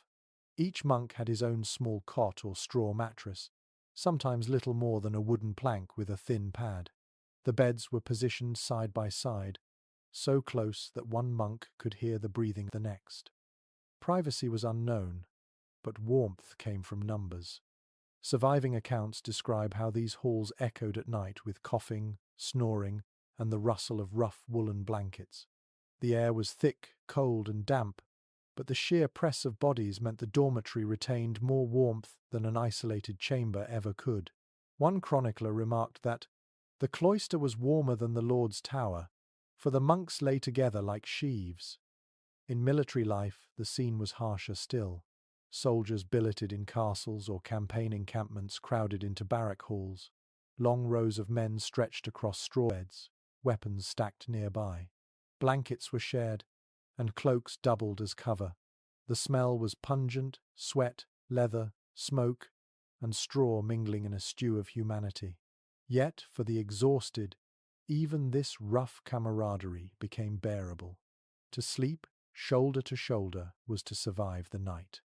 Each monk had his own small cot or straw mattress, sometimes little more than a wooden plank with a thin pad. The beds were positioned side by side, so close that one monk could hear the breathing of the next. Privacy was unknown, but warmth came from numbers. Surviving accounts describe how these halls echoed at night with coughing, snoring, and the rustle of rough woolen blankets. The air was thick, cold, and damp, but the sheer press of bodies meant the dormitory retained more warmth than an isolated chamber ever could. One chronicler remarked that the cloister was warmer than the Lord's tower, for the monks lay together like sheaves. In military life, the scene was harsher still. Soldiers billeted in castles or campaign encampments crowded into barrack halls. Long rows of men stretched across straw beds, weapons stacked nearby. Blankets were shared, and cloaks doubled as cover. The smell was pungent, sweat, leather, smoke, and straw mingling in a stew of humanity. Yet, for the exhausted, even this rough camaraderie became bearable. To sleep, shoulder to shoulder, was to survive the night.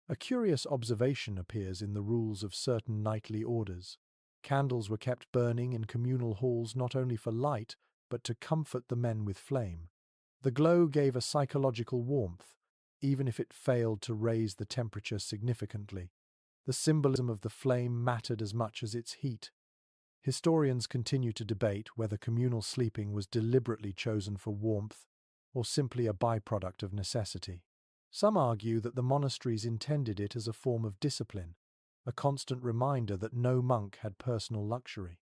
A curious observation appears in the rules of certain knightly orders. Candles were kept burning in communal halls not only for light, but to comfort the men with flame. The glow gave a psychological warmth, even if it failed to raise the temperature significantly. The symbolism of the flame mattered as much as its heat. Historians continue to debate whether communal sleeping was deliberately chosen for warmth or simply a byproduct of necessity. Some argue that the monasteries intended it as a form of discipline, a constant reminder that no monk had personal luxury.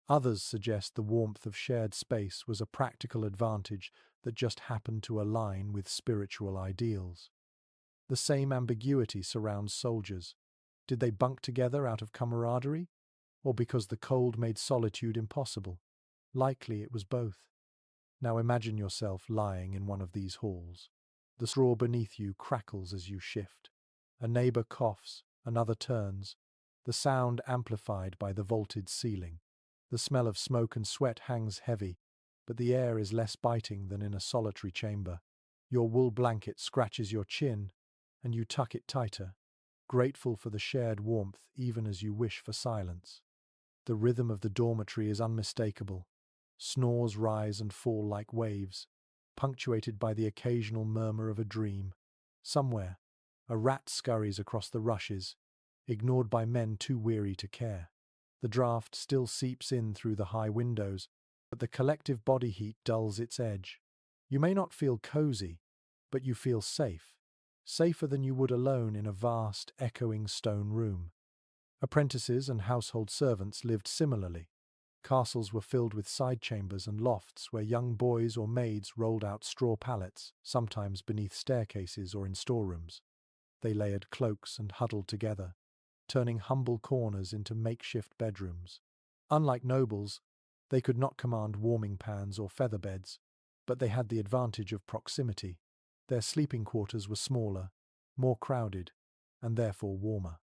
Others suggest the warmth of shared space was a practical advantage that just happened to align with spiritual ideals. The same ambiguity surrounds soldiers. Did they bunk together out of camaraderie, or because the cold made solitude impossible? Likely it was both. Now imagine yourself lying in one of these halls. The straw beneath you crackles as you shift. A neighbor coughs, another turns, the sound amplified by the vaulted ceiling. The smell of smoke and sweat hangs heavy, but the air is less biting than in a solitary chamber. Your wool blanket scratches your chin, and you tuck it tighter, grateful for the shared warmth even as you wish for silence. The rhythm of the dormitory is unmistakable. Snores rise and fall like waves, punctuated by the occasional murmur of a dream. Somewhere, a rat scurries across the rushes, ignored by men too weary to care. The draught still seeps in through the high windows, but the collective body heat dulls its edge. You may not feel cozy, but you feel safe, safer than you would alone in a vast, echoing stone room. Apprentices and household servants lived similarly. Castles were filled with side chambers and lofts where young boys or maids rolled out straw pallets, sometimes beneath staircases or in storerooms. They layered cloaks and huddled together, turning humble corners into makeshift bedrooms. Unlike nobles, they could not command warming pans or feather beds, but they had the advantage of proximity. Their sleeping quarters were smaller, more crowded, and therefore warmer.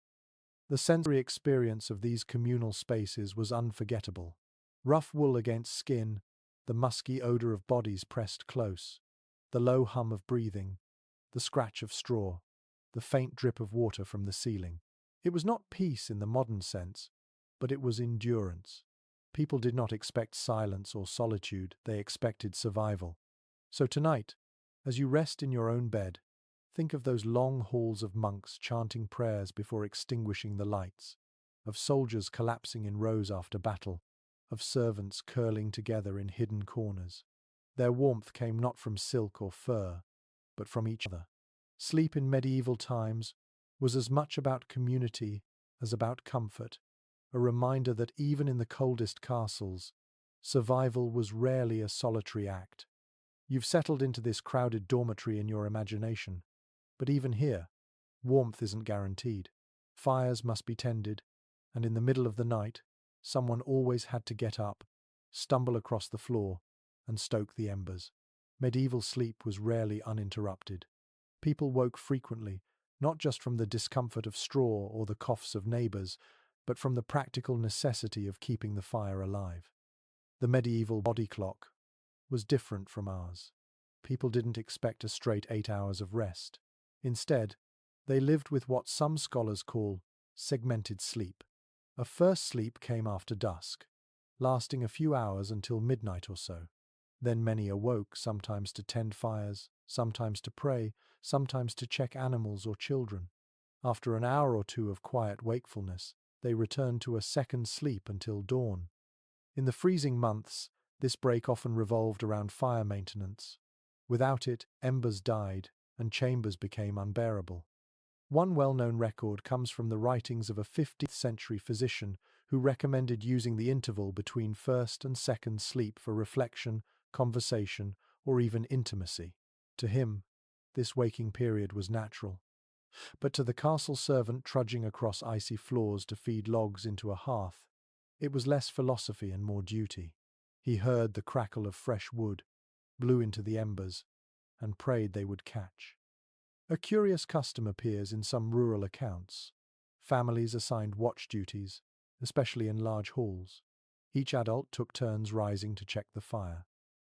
The sensory experience of these communal spaces was unforgettable. Rough wool against skin, the musky odor of bodies pressed close, the low hum of breathing, the scratch of straw, the faint drip of water from the ceiling. It was not peace in the modern sense, but it was endurance. People did not expect silence or solitude, they expected survival. So tonight, as you rest in your own bed, think of those long halls of monks chanting prayers before extinguishing the lights, of soldiers collapsing in rows after battle, of servants curling together in hidden corners. Their warmth came not from silk or fur, but from each other. Sleep in medieval times was as much about community as about comfort, a reminder that even in the coldest castles, survival was rarely a solitary act. You've settled into this crowded dormitory in your imagination, but even here, warmth isn't guaranteed. Fires must be tended, and in the middle of the night, someone always had to get up, stumble across the floor, and stoke the embers. Medieval sleep was rarely uninterrupted. People woke frequently, not just from the discomfort of straw or the coughs of neighbors, but from the practical necessity of keeping the fire alive. The medieval body clock was different from ours. People didn't expect a straight 8 hours of rest. Instead, they lived with what some scholars call segmented sleep. A first sleep came after dusk, lasting a few hours until midnight or so. Then many awoke, sometimes to tend fires, sometimes to pray, sometimes to check animals or children. After an hour or two of quiet wakefulness, they returned to a second sleep until dawn. In the freezing months, this break often revolved around fire maintenance. Without it, embers died, and chambers became unbearable. One well-known record comes from the writings of a 15th-century physician who recommended using the interval between first and second sleep for reflection, conversation, or even intimacy. To him, this waking period was natural. But to the castle servant trudging across icy floors to feed logs into a hearth, it was less philosophy and more duty. He heard the crackle of fresh wood, blew into the embers, and prayed they would catch. A curious custom appears in some rural accounts. Families assigned watch duties, especially in large halls. Each adult took turns rising to check the fire.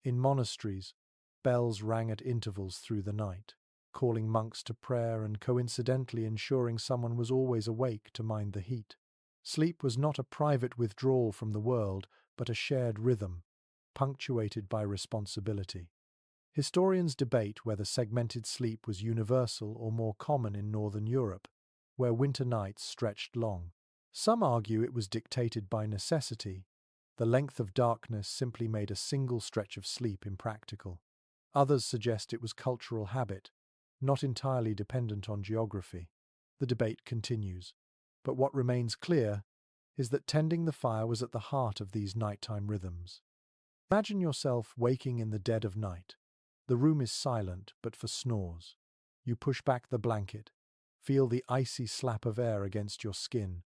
In monasteries, bells rang at intervals through the night, calling monks to prayer and coincidentally ensuring someone was always awake to mind the heat. Sleep was not a private withdrawal from the world, but a shared rhythm, punctuated by responsibility. Historians debate whether segmented sleep was universal or more common in Northern Europe, where winter nights stretched long. Some argue it was dictated by necessity. The length of darkness simply made a single stretch of sleep impractical. Others suggest it was cultural habit, not entirely dependent on geography. The debate continues, but what remains clear is that tending the fire was at the heart of these nighttime rhythms. Imagine yourself waking in the dead of night. The room is silent, but for snores. You push back the blanket, feel the icy slap of air against your skin,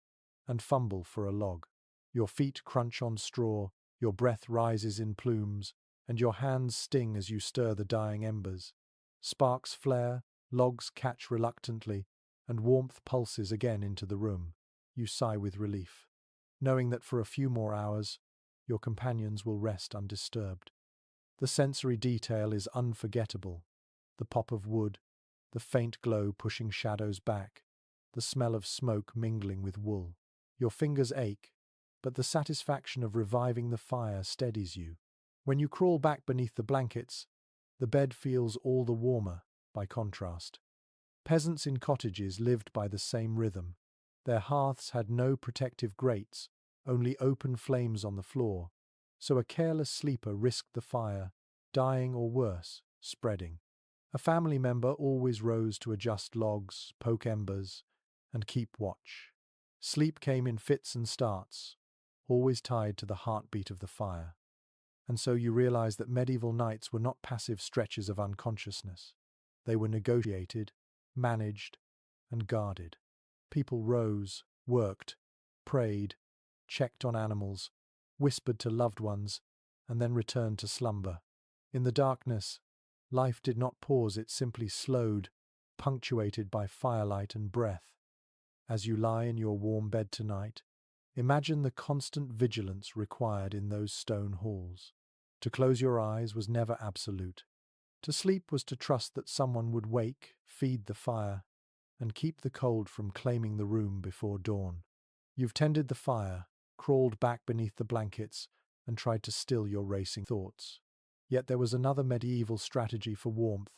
and fumble for a log. Your feet crunch on straw, your breath rises in plumes, and your hands sting as you stir the dying embers. Sparks flare, logs catch reluctantly, and warmth pulses again into the room. You sigh with relief, knowing that for a few more hours, your companions will rest undisturbed. The sensory detail is unforgettable. The pop of wood, the faint glow pushing shadows back, the smell of smoke mingling with wool. Your fingers ache, but the satisfaction of reviving the fire steadies you. When you crawl back beneath the blankets, the bed feels all the warmer by contrast. Peasants in cottages lived by the same rhythm. Their hearths had no protective grates, only open flames on the floor, so a careless sleeper risked the fire, dying or worse, spreading. A family member always rose to adjust logs, poke embers, and keep watch. Sleep came in fits and starts, always tied to the heartbeat of the fire. And so you realize that medieval nights were not passive stretches of unconsciousness. They were negotiated, managed, and guarded. People rose, worked, prayed, checked on animals, whispered to loved ones, and then returned to slumber. In the darkness, life did not pause, it simply slowed, punctuated by firelight and breath. As you lie in your warm bed tonight, imagine the constant vigilance required in those stone halls. To close your eyes was never absolute. To sleep was to trust that someone would wake, feed the fire, and keep the cold from claiming the room before dawn. You've tended the fire, crawled back beneath the blankets, and tried to still your racing thoughts. Yet there was another medieval strategy for warmth,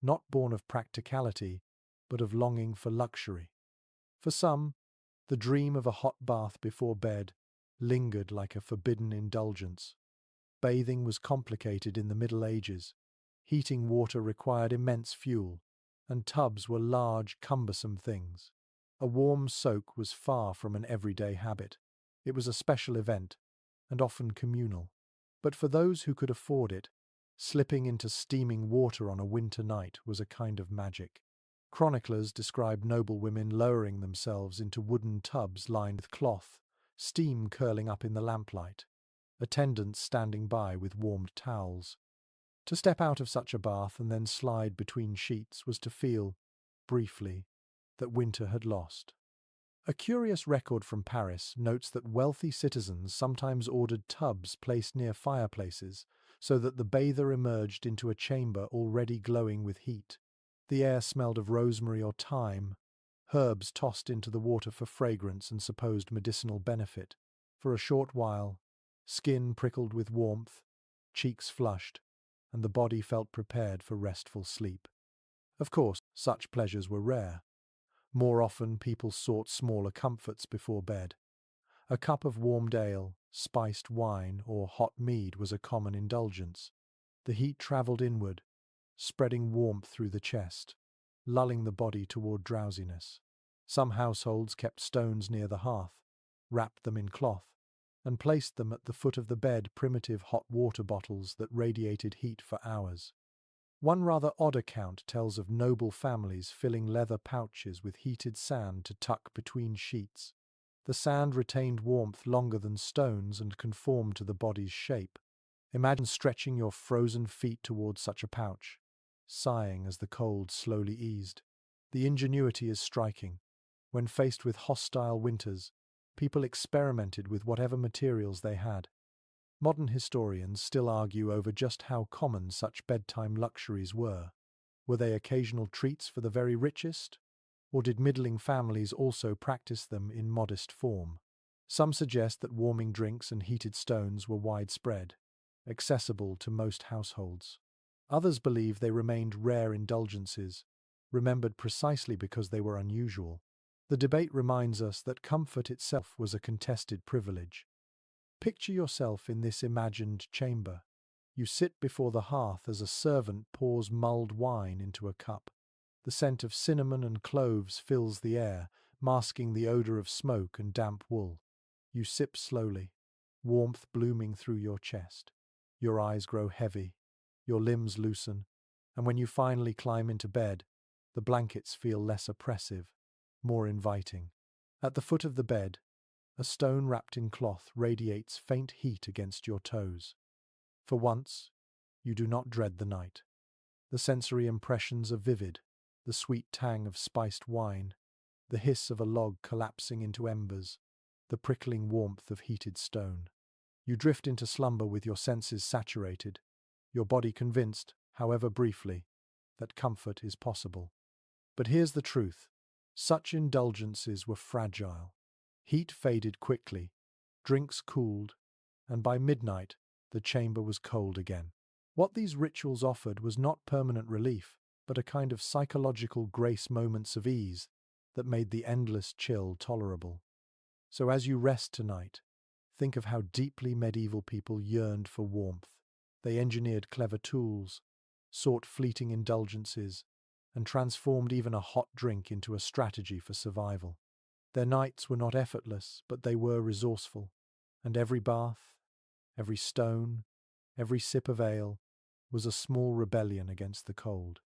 not born of practicality, but of longing for luxury. For some, the dream of a hot bath before bed lingered like a forbidden indulgence. Bathing was complicated in the Middle Ages. Heating water required immense fuel, and tubs were large, cumbersome things. A warm soak was far from an everyday habit. It was a special event, and often communal. But for those who could afford it, slipping into steaming water on a winter night was a kind of magic. Chroniclers describe noble women lowering themselves into wooden tubs lined with cloth, steam curling up in the lamplight, attendants standing by with warmed towels. To step out of such a bath and then slide between sheets was to feel, briefly, that winter had lost. A curious record from Paris notes that wealthy citizens sometimes ordered tubs placed near fireplaces so that the bather emerged into a chamber already glowing with heat. The air smelled of rosemary or thyme, herbs tossed into the water for fragrance and supposed medicinal benefit. For a short while, skin prickled with warmth, cheeks flushed, and the body felt prepared for restful sleep. Of course, such pleasures were rare. More often, people sought smaller comforts before bed. A cup of warmed ale, spiced wine, or hot mead was a common indulgence. The heat travelled inward, spreading warmth through the chest, lulling the body toward drowsiness. Some households kept stones near the hearth, wrapped them in cloth, and placed them at the foot of the bed, primitive hot water bottles that radiated heat for hours. One rather odd account tells of noble families filling leather pouches with heated sand to tuck between sheets. The sand retained warmth longer than stones and conformed to the body's shape. Imagine stretching your frozen feet towards such a pouch, sighing as the cold slowly eased. The ingenuity is striking. When faced with hostile winters, people experimented with whatever materials they had. Modern historians still argue over just how common such bedtime luxuries were. Were they occasional treats for the very richest? Or did middling families also practice them in modest form? Some suggest that warming drinks and heated stones were widespread, accessible to most households. Others believe they remained rare indulgences, remembered precisely because they were unusual. The debate reminds us that comfort itself was a contested privilege. Picture yourself in this imagined chamber. You sit before the hearth as a servant pours mulled wine into a cup. The scent of cinnamon and cloves fills the air, masking the odor of smoke and damp wool. You sip slowly, warmth blooming through your chest. Your eyes grow heavy, your limbs loosen, and when you finally climb into bed, the blankets feel less oppressive, more inviting. At the foot of the bed, a stone wrapped in cloth radiates faint heat against your toes. For once, you do not dread the night. The sensory impressions are vivid, the sweet tang of spiced wine, the hiss of a log collapsing into embers, the prickling warmth of heated stone. You drift into slumber with your senses saturated, your body convinced, however briefly, that comfort is possible. But here's the truth. Such indulgences were fragile. Heat faded quickly, drinks cooled, and by midnight the chamber was cold again. What these rituals offered was not permanent relief, but a kind of psychological grace, moments of ease that made the endless chill tolerable. So as you rest tonight, think of how deeply medieval people yearned for warmth. They engineered clever tools, sought fleeting indulgences, and transformed even a hot drink into a strategy for survival. Their nights were not effortless, but they were resourceful, and every bath, every stone, every sip of ale was a small rebellion against the cold.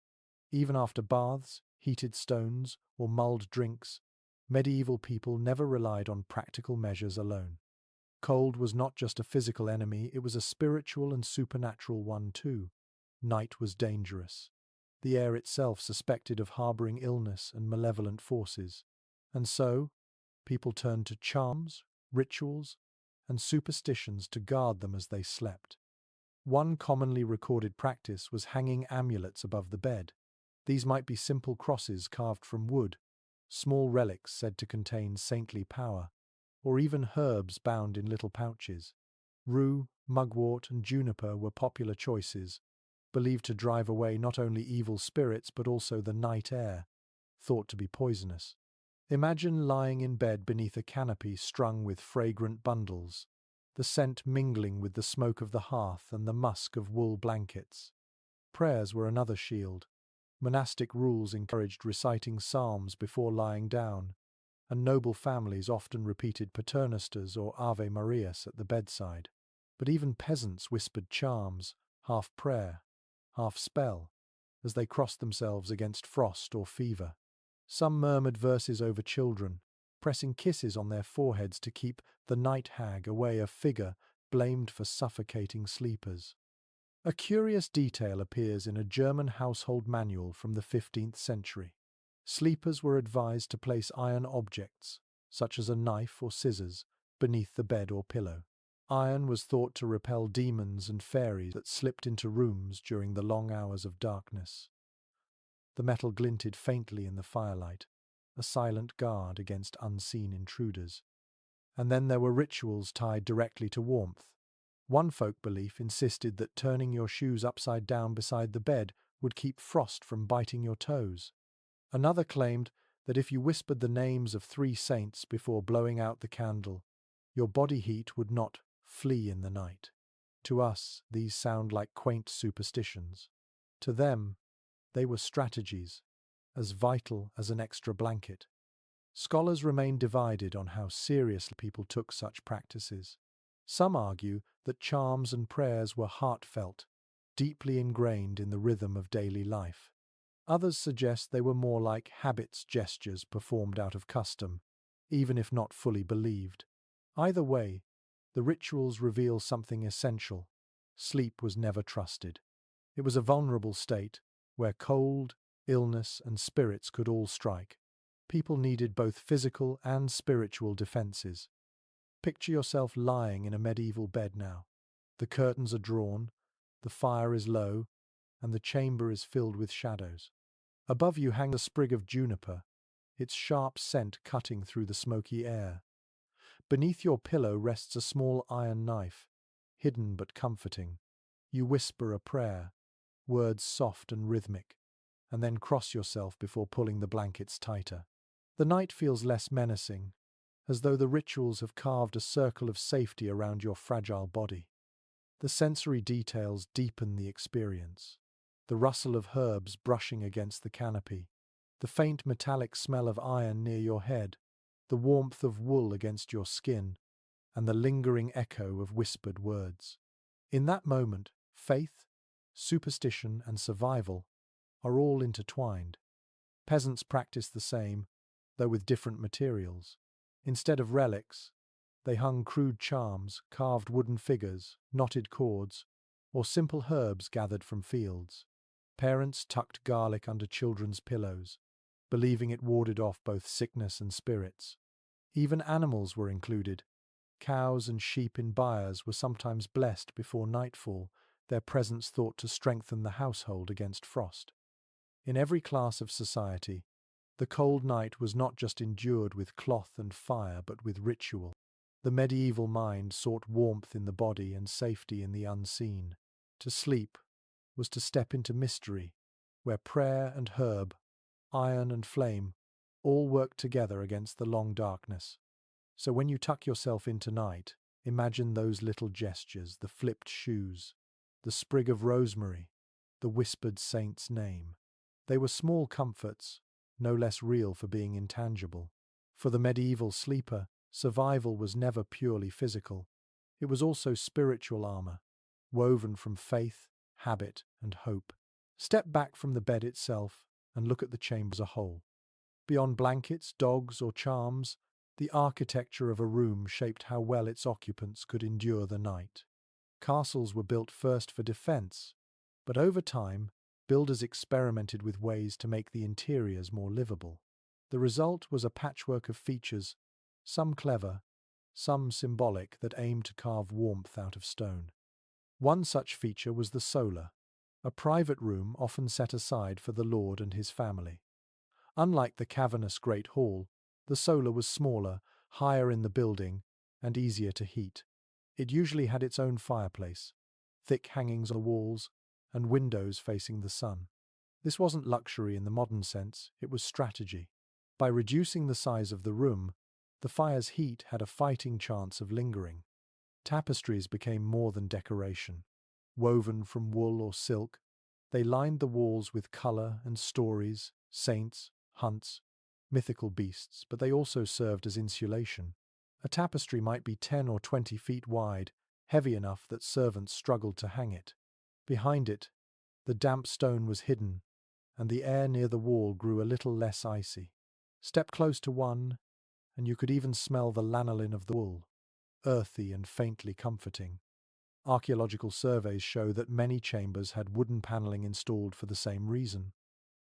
Even after baths, heated stones, or mulled drinks, medieval people never relied on practical measures alone. Cold was not just a physical enemy, it was a spiritual and supernatural one too. Night was dangerous. The air itself suspected of harboring illness and malevolent forces. And so, people turned to charms, rituals, and superstitions to guard them as they slept. One commonly recorded practice was hanging amulets above the bed. These might be simple crosses carved from wood, small relics said to contain saintly power. or even herbs bound in little pouches. Rue, mugwort, and juniper were popular choices, believed to drive away not only evil spirits but also the night air, thought to be poisonous. Imagine lying in bed beneath a canopy strung with fragrant bundles, the scent mingling with the smoke of the hearth and the musk of wool blankets. Prayers were another shield. Monastic rules encouraged reciting psalms before lying down, and noble families often repeated paternosters or Ave Marias at the bedside. But even peasants whispered charms, half prayer, half spell, as they crossed themselves against frost or fever. Some murmured verses over children, pressing kisses on their foreheads to keep the night hag away, a figure blamed for suffocating sleepers. A curious detail appears in a German household manual from the 15th century. Sleepers were advised to place iron objects, such as a knife or scissors, beneath the bed or pillow. Iron was thought to repel demons and fairies that slipped into rooms during the long hours of darkness. The metal glinted faintly in the firelight, a silent guard against unseen intruders. And then there were rituals tied directly to warmth. One folk belief insisted that turning your shoes upside down beside the bed would keep frost from biting your toes. Another claimed that if you whispered the names of 3 saints before blowing out the candle, your body heat would not flee in the night. To us, these sound like quaint superstitions. To them, they were strategies, as vital as an extra blanket. Scholars remain divided on how seriously people took such practices. Some argue that charms and prayers were heartfelt, deeply ingrained in the rhythm of daily life. Others suggest they were more like habits, gestures performed out of custom, even if not fully believed. Either way, the rituals reveal something essential. Sleep was never trusted. It was a vulnerable state, where cold, illness, and spirits could all strike. People needed both physical and spiritual defenses. Picture yourself lying in a medieval bed now. The curtains are drawn, the fire is low, and the chamber is filled with shadows. Above you hangs a sprig of juniper, its sharp scent cutting through the smoky air. Beneath your pillow rests a small iron knife, hidden but comforting. You whisper a prayer, words soft and rhythmic, and then cross yourself before pulling the blankets tighter. The night feels less menacing, as though the rituals have carved a circle of safety around your fragile body. The sensory details deepen the experience. The rustle of herbs brushing against the canopy, the faint metallic smell of iron near your head, the warmth of wool against your skin, and the lingering echo of whispered words. In that moment, faith, superstition, and survival are all intertwined. Peasants practiced the same, though with different materials. Instead of relics, they hung crude charms, carved wooden figures, knotted cords, or simple herbs gathered from fields. Parents tucked garlic under children's pillows, believing it warded off both sickness and spirits. Even animals were included. Cows and sheep in byres were sometimes blessed before nightfall, their presence thought to strengthen the household against frost. In every class of society, the cold night was not just endured with cloth and fire, but with ritual. The medieval mind sought warmth in the body and safety in the unseen. To sleep was to step into mystery, where prayer and herb, iron and flame, all worked together against the long darkness. So when you tuck yourself in tonight, imagine those little gestures, the flipped shoes, the sprig of rosemary, the whispered saint's name. They were small comforts, no less real for being intangible. For the medieval sleeper, survival was never purely physical. It was also spiritual armor, woven from faith, habit, and hope. Step back from the bed itself and look at the chamber as a whole. Beyond blankets, dogs, or charms, the architecture of a room shaped how well its occupants could endure the night. Castles were built first for defense, but over time, builders experimented with ways to make the interiors more livable. The result was a patchwork of features, some clever, some symbolic, that aimed to carve warmth out of stone. One such feature was the solar, a private room often set aside for the lord and his family. Unlike the cavernous Great Hall, the solar was smaller, higher in the building, and easier to heat. It usually had its own fireplace, thick hangings on the walls, and windows facing the sun. This wasn't luxury in the modern sense, it was strategy. By reducing the size of the room, the fire's heat had a fighting chance of lingering. Tapestries became more than decoration. Woven from wool or silk, they lined the walls with color and stories, saints, hunts, mythical beasts, but they also served as insulation. A tapestry might be 10 or 20 feet wide, heavy enough that servants struggled to hang it. Behind it, the damp stone was hidden, and the air near the wall grew a little less icy. Step close to one, and you could even smell the lanolin of the wool, earthy and faintly comforting. Archaeological surveys show that many chambers had wooden paneling installed for the same reason.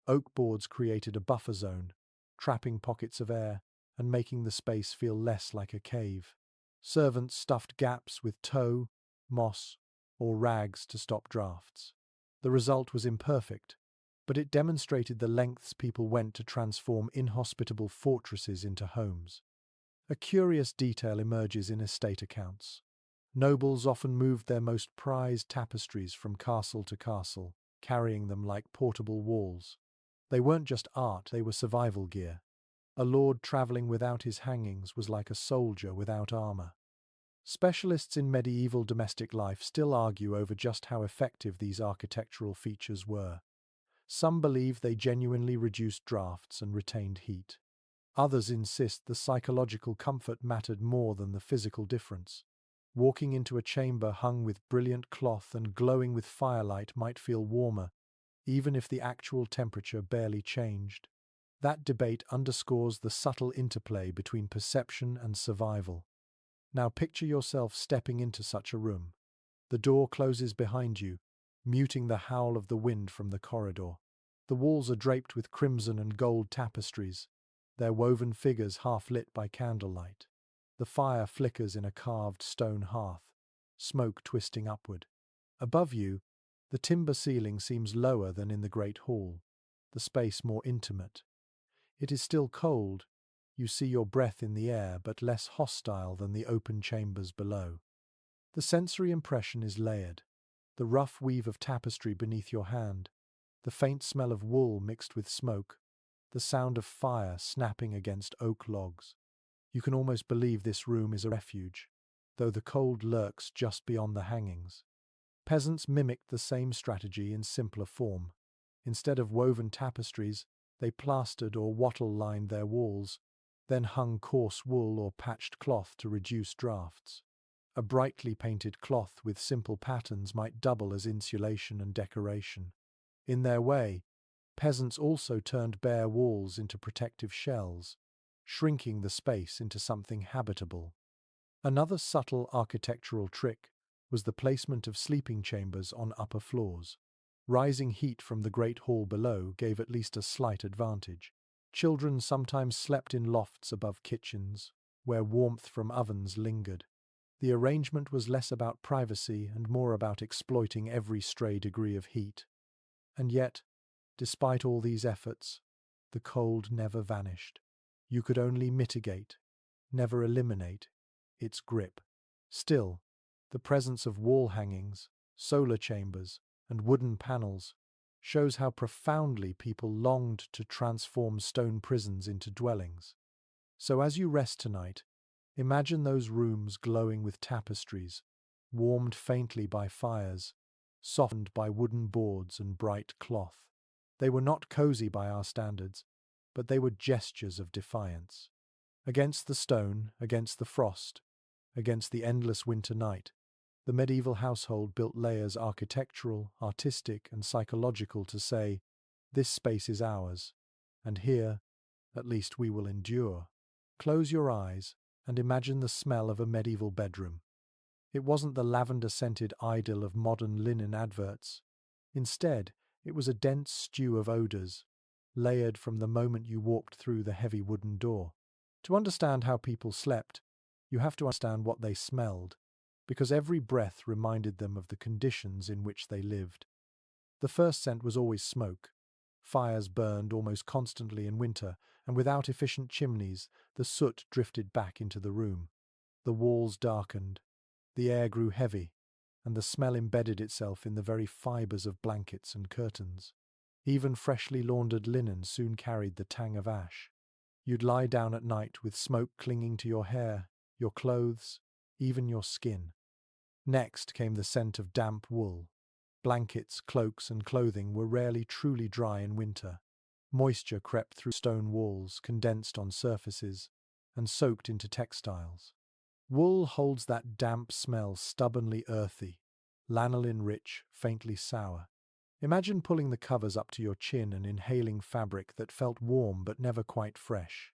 Oak boards created a buffer zone, trapping pockets of air and making the space feel less like a cave. Servants stuffed gaps with tow, moss, or rags to stop drafts. The result was imperfect, but it demonstrated the lengths people went to transform inhospitable fortresses into homes. A curious detail emerges in estate accounts. Nobles often moved their most prized tapestries from castle to castle, carrying them like portable walls. They weren't just art, they were survival gear. A lord travelling without his hangings was like a soldier without armour. Specialists in medieval domestic life still argue over just how effective these architectural features were. Some believe they genuinely reduced drafts and retained heat. Others insist the psychological comfort mattered more than the physical difference. Walking into a chamber hung with brilliant cloth and glowing with firelight might feel warmer, even if the actual temperature barely changed. That debate underscores the subtle interplay between perception and survival. Now picture yourself stepping into such a room. The door closes behind you, muting the howl of the wind from the corridor. The walls are draped with crimson and gold tapestries, their woven figures half lit by candlelight. The fire flickers in a carved stone hearth, smoke twisting upward. Above you, the timber ceiling seems lower than in the great hall, the space more intimate. It is still cold. You see your breath in the air, but less hostile than the open chambers below. The sensory impression is layered. The rough weave of tapestry beneath your hand, the faint smell of wool mixed with smoke, the sound of fire snapping against oak logs. You can almost believe this room is a refuge, though the cold lurks just beyond the hangings. Peasants mimicked the same strategy in simpler form. Instead of woven tapestries, they plastered or wattle-lined their walls, then hung coarse wool or patched cloth to reduce drafts. A brightly painted cloth with simple patterns might double as insulation and decoration. In their way, peasants also turned bare walls into protective shells, shrinking the space into something habitable. Another subtle architectural trick was the placement of sleeping chambers on upper floors. Rising heat from the great hall below gave at least a slight advantage. Children sometimes slept in lofts above kitchens, where warmth from ovens lingered. The arrangement was less about privacy and more about exploiting every stray degree of heat. And yet, despite all these efforts, the cold never vanished. You could only mitigate, never eliminate, its grip. Still, the presence of wall hangings, solar chambers, and wooden panels shows how profoundly people longed to transform stone prisons into dwellings. So as you rest tonight, imagine those rooms glowing with tapestries, warmed faintly by fires, softened by wooden boards and bright cloth. They were not cozy by our standards, but they were gestures of defiance. Against the stone, against the frost, against the endless winter night, the medieval household built layers architectural, artistic, and psychological to say, this space is ours, and here, at least we will endure. Close your eyes and imagine the smell of a medieval bedroom. It wasn't the lavender-scented idyll of modern linen adverts. Instead, it was a dense stew of odours, layered from the moment you walked through the heavy wooden door. To understand how people slept, you have to understand what they smelled, because every breath reminded them of the conditions in which they lived. The first scent was always smoke, Fires burned almost constantly in winter, and without efficient chimneys, the soot drifted back into the room. The walls darkened, the air grew heavy, and the smell embedded itself in the very fibres of blankets and curtains. Even freshly laundered linen soon carried the tang of ash. You'd lie down at night with smoke clinging to your hair, your clothes, even your skin. Next came the scent of damp wool. Blankets, cloaks, and clothing were rarely truly dry in winter. Moisture crept through stone walls, condensed on surfaces, and soaked into textiles. Wool holds that damp smell, stubbornly earthy, lanolin-rich, faintly sour. Imagine pulling the covers up to your chin and inhaling fabric that felt warm but never quite fresh.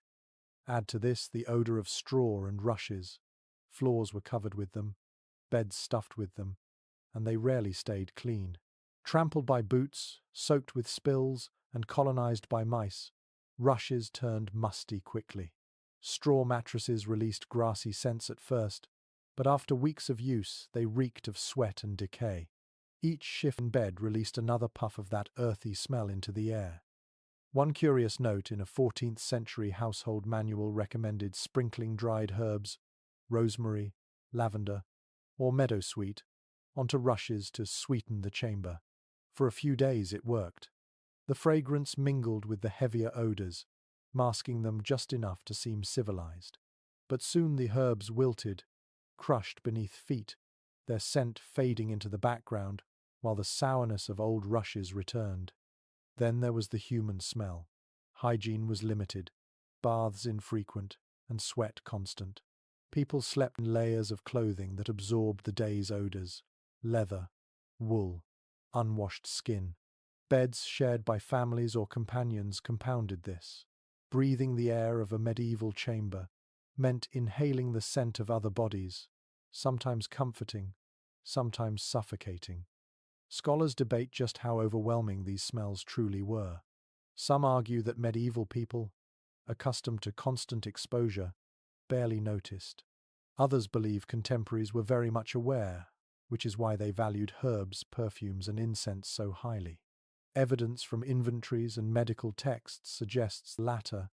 Add to this the odor of straw and rushes. Floors were covered with them, beds stuffed with them, and they rarely stayed clean. Trampled by boots, soaked with spills, and colonized by mice, rushes turned musty quickly. Straw mattresses released grassy scents at first, but after weeks of use they reeked of sweat and decay. Each shift in bed released another puff of that earthy smell into the air. One curious note in a 14th century household manual recommended sprinkling dried herbs, rosemary, lavender, or meadowsweet, onto rushes to sweeten the chamber. For a few days it worked. The fragrance mingled with the heavier odors, masking them just enough to seem civilized. But soon the herbs wilted, crushed beneath feet, their scent fading into the background, while the sourness of old rushes returned. Then there was the human smell. Hygiene was limited, baths infrequent, and sweat constant. People slept in layers of clothing that absorbed the day's odors: leather, wool, unwashed skin. Beds shared by families or companions compounded this. Breathing the air of a medieval chamber meant inhaling the scent of other bodies, sometimes comforting, sometimes suffocating. Scholars debate just how overwhelming these smells truly were. Some argue that medieval people, accustomed to constant exposure, barely noticed. Others believe contemporaries were very much aware, which is why they valued herbs, perfumes, and incense so highly. Evidence from inventories and medical texts suggests the latter.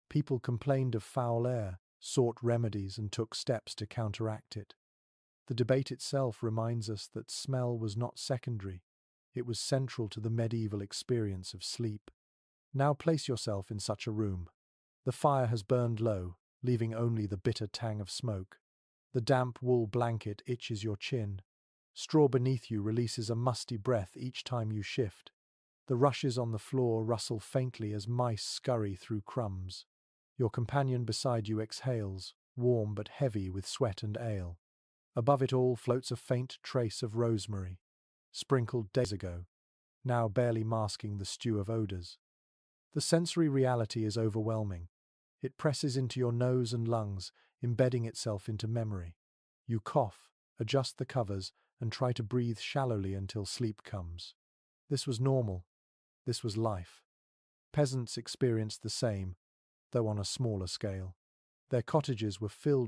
People complained of foul air, sought remedies, and took steps to counteract it. The debate itself reminds us that smell was not secondary. It was central to the medieval experience of sleep. Now place yourself in such a room. The fire has burned low, leaving only the bitter tang of smoke. The damp wool blanket itches your chin. Straw beneath you releases a musty breath each time you shift. The rushes on the floor rustle faintly as mice scurry through crumbs. Your companion beside you exhales, warm but heavy with sweat and ale. Above it all floats a faint trace of rosemary, sprinkled days ago, now barely masking the stew of odors. The sensory reality is overwhelming. It presses into your nose and lungs, embedding itself into memory. You cough, adjust the covers, and try to breathe shallowly until sleep comes. This was normal. This was life. Peasants experienced the same, though on a smaller scale. Their cottages were filled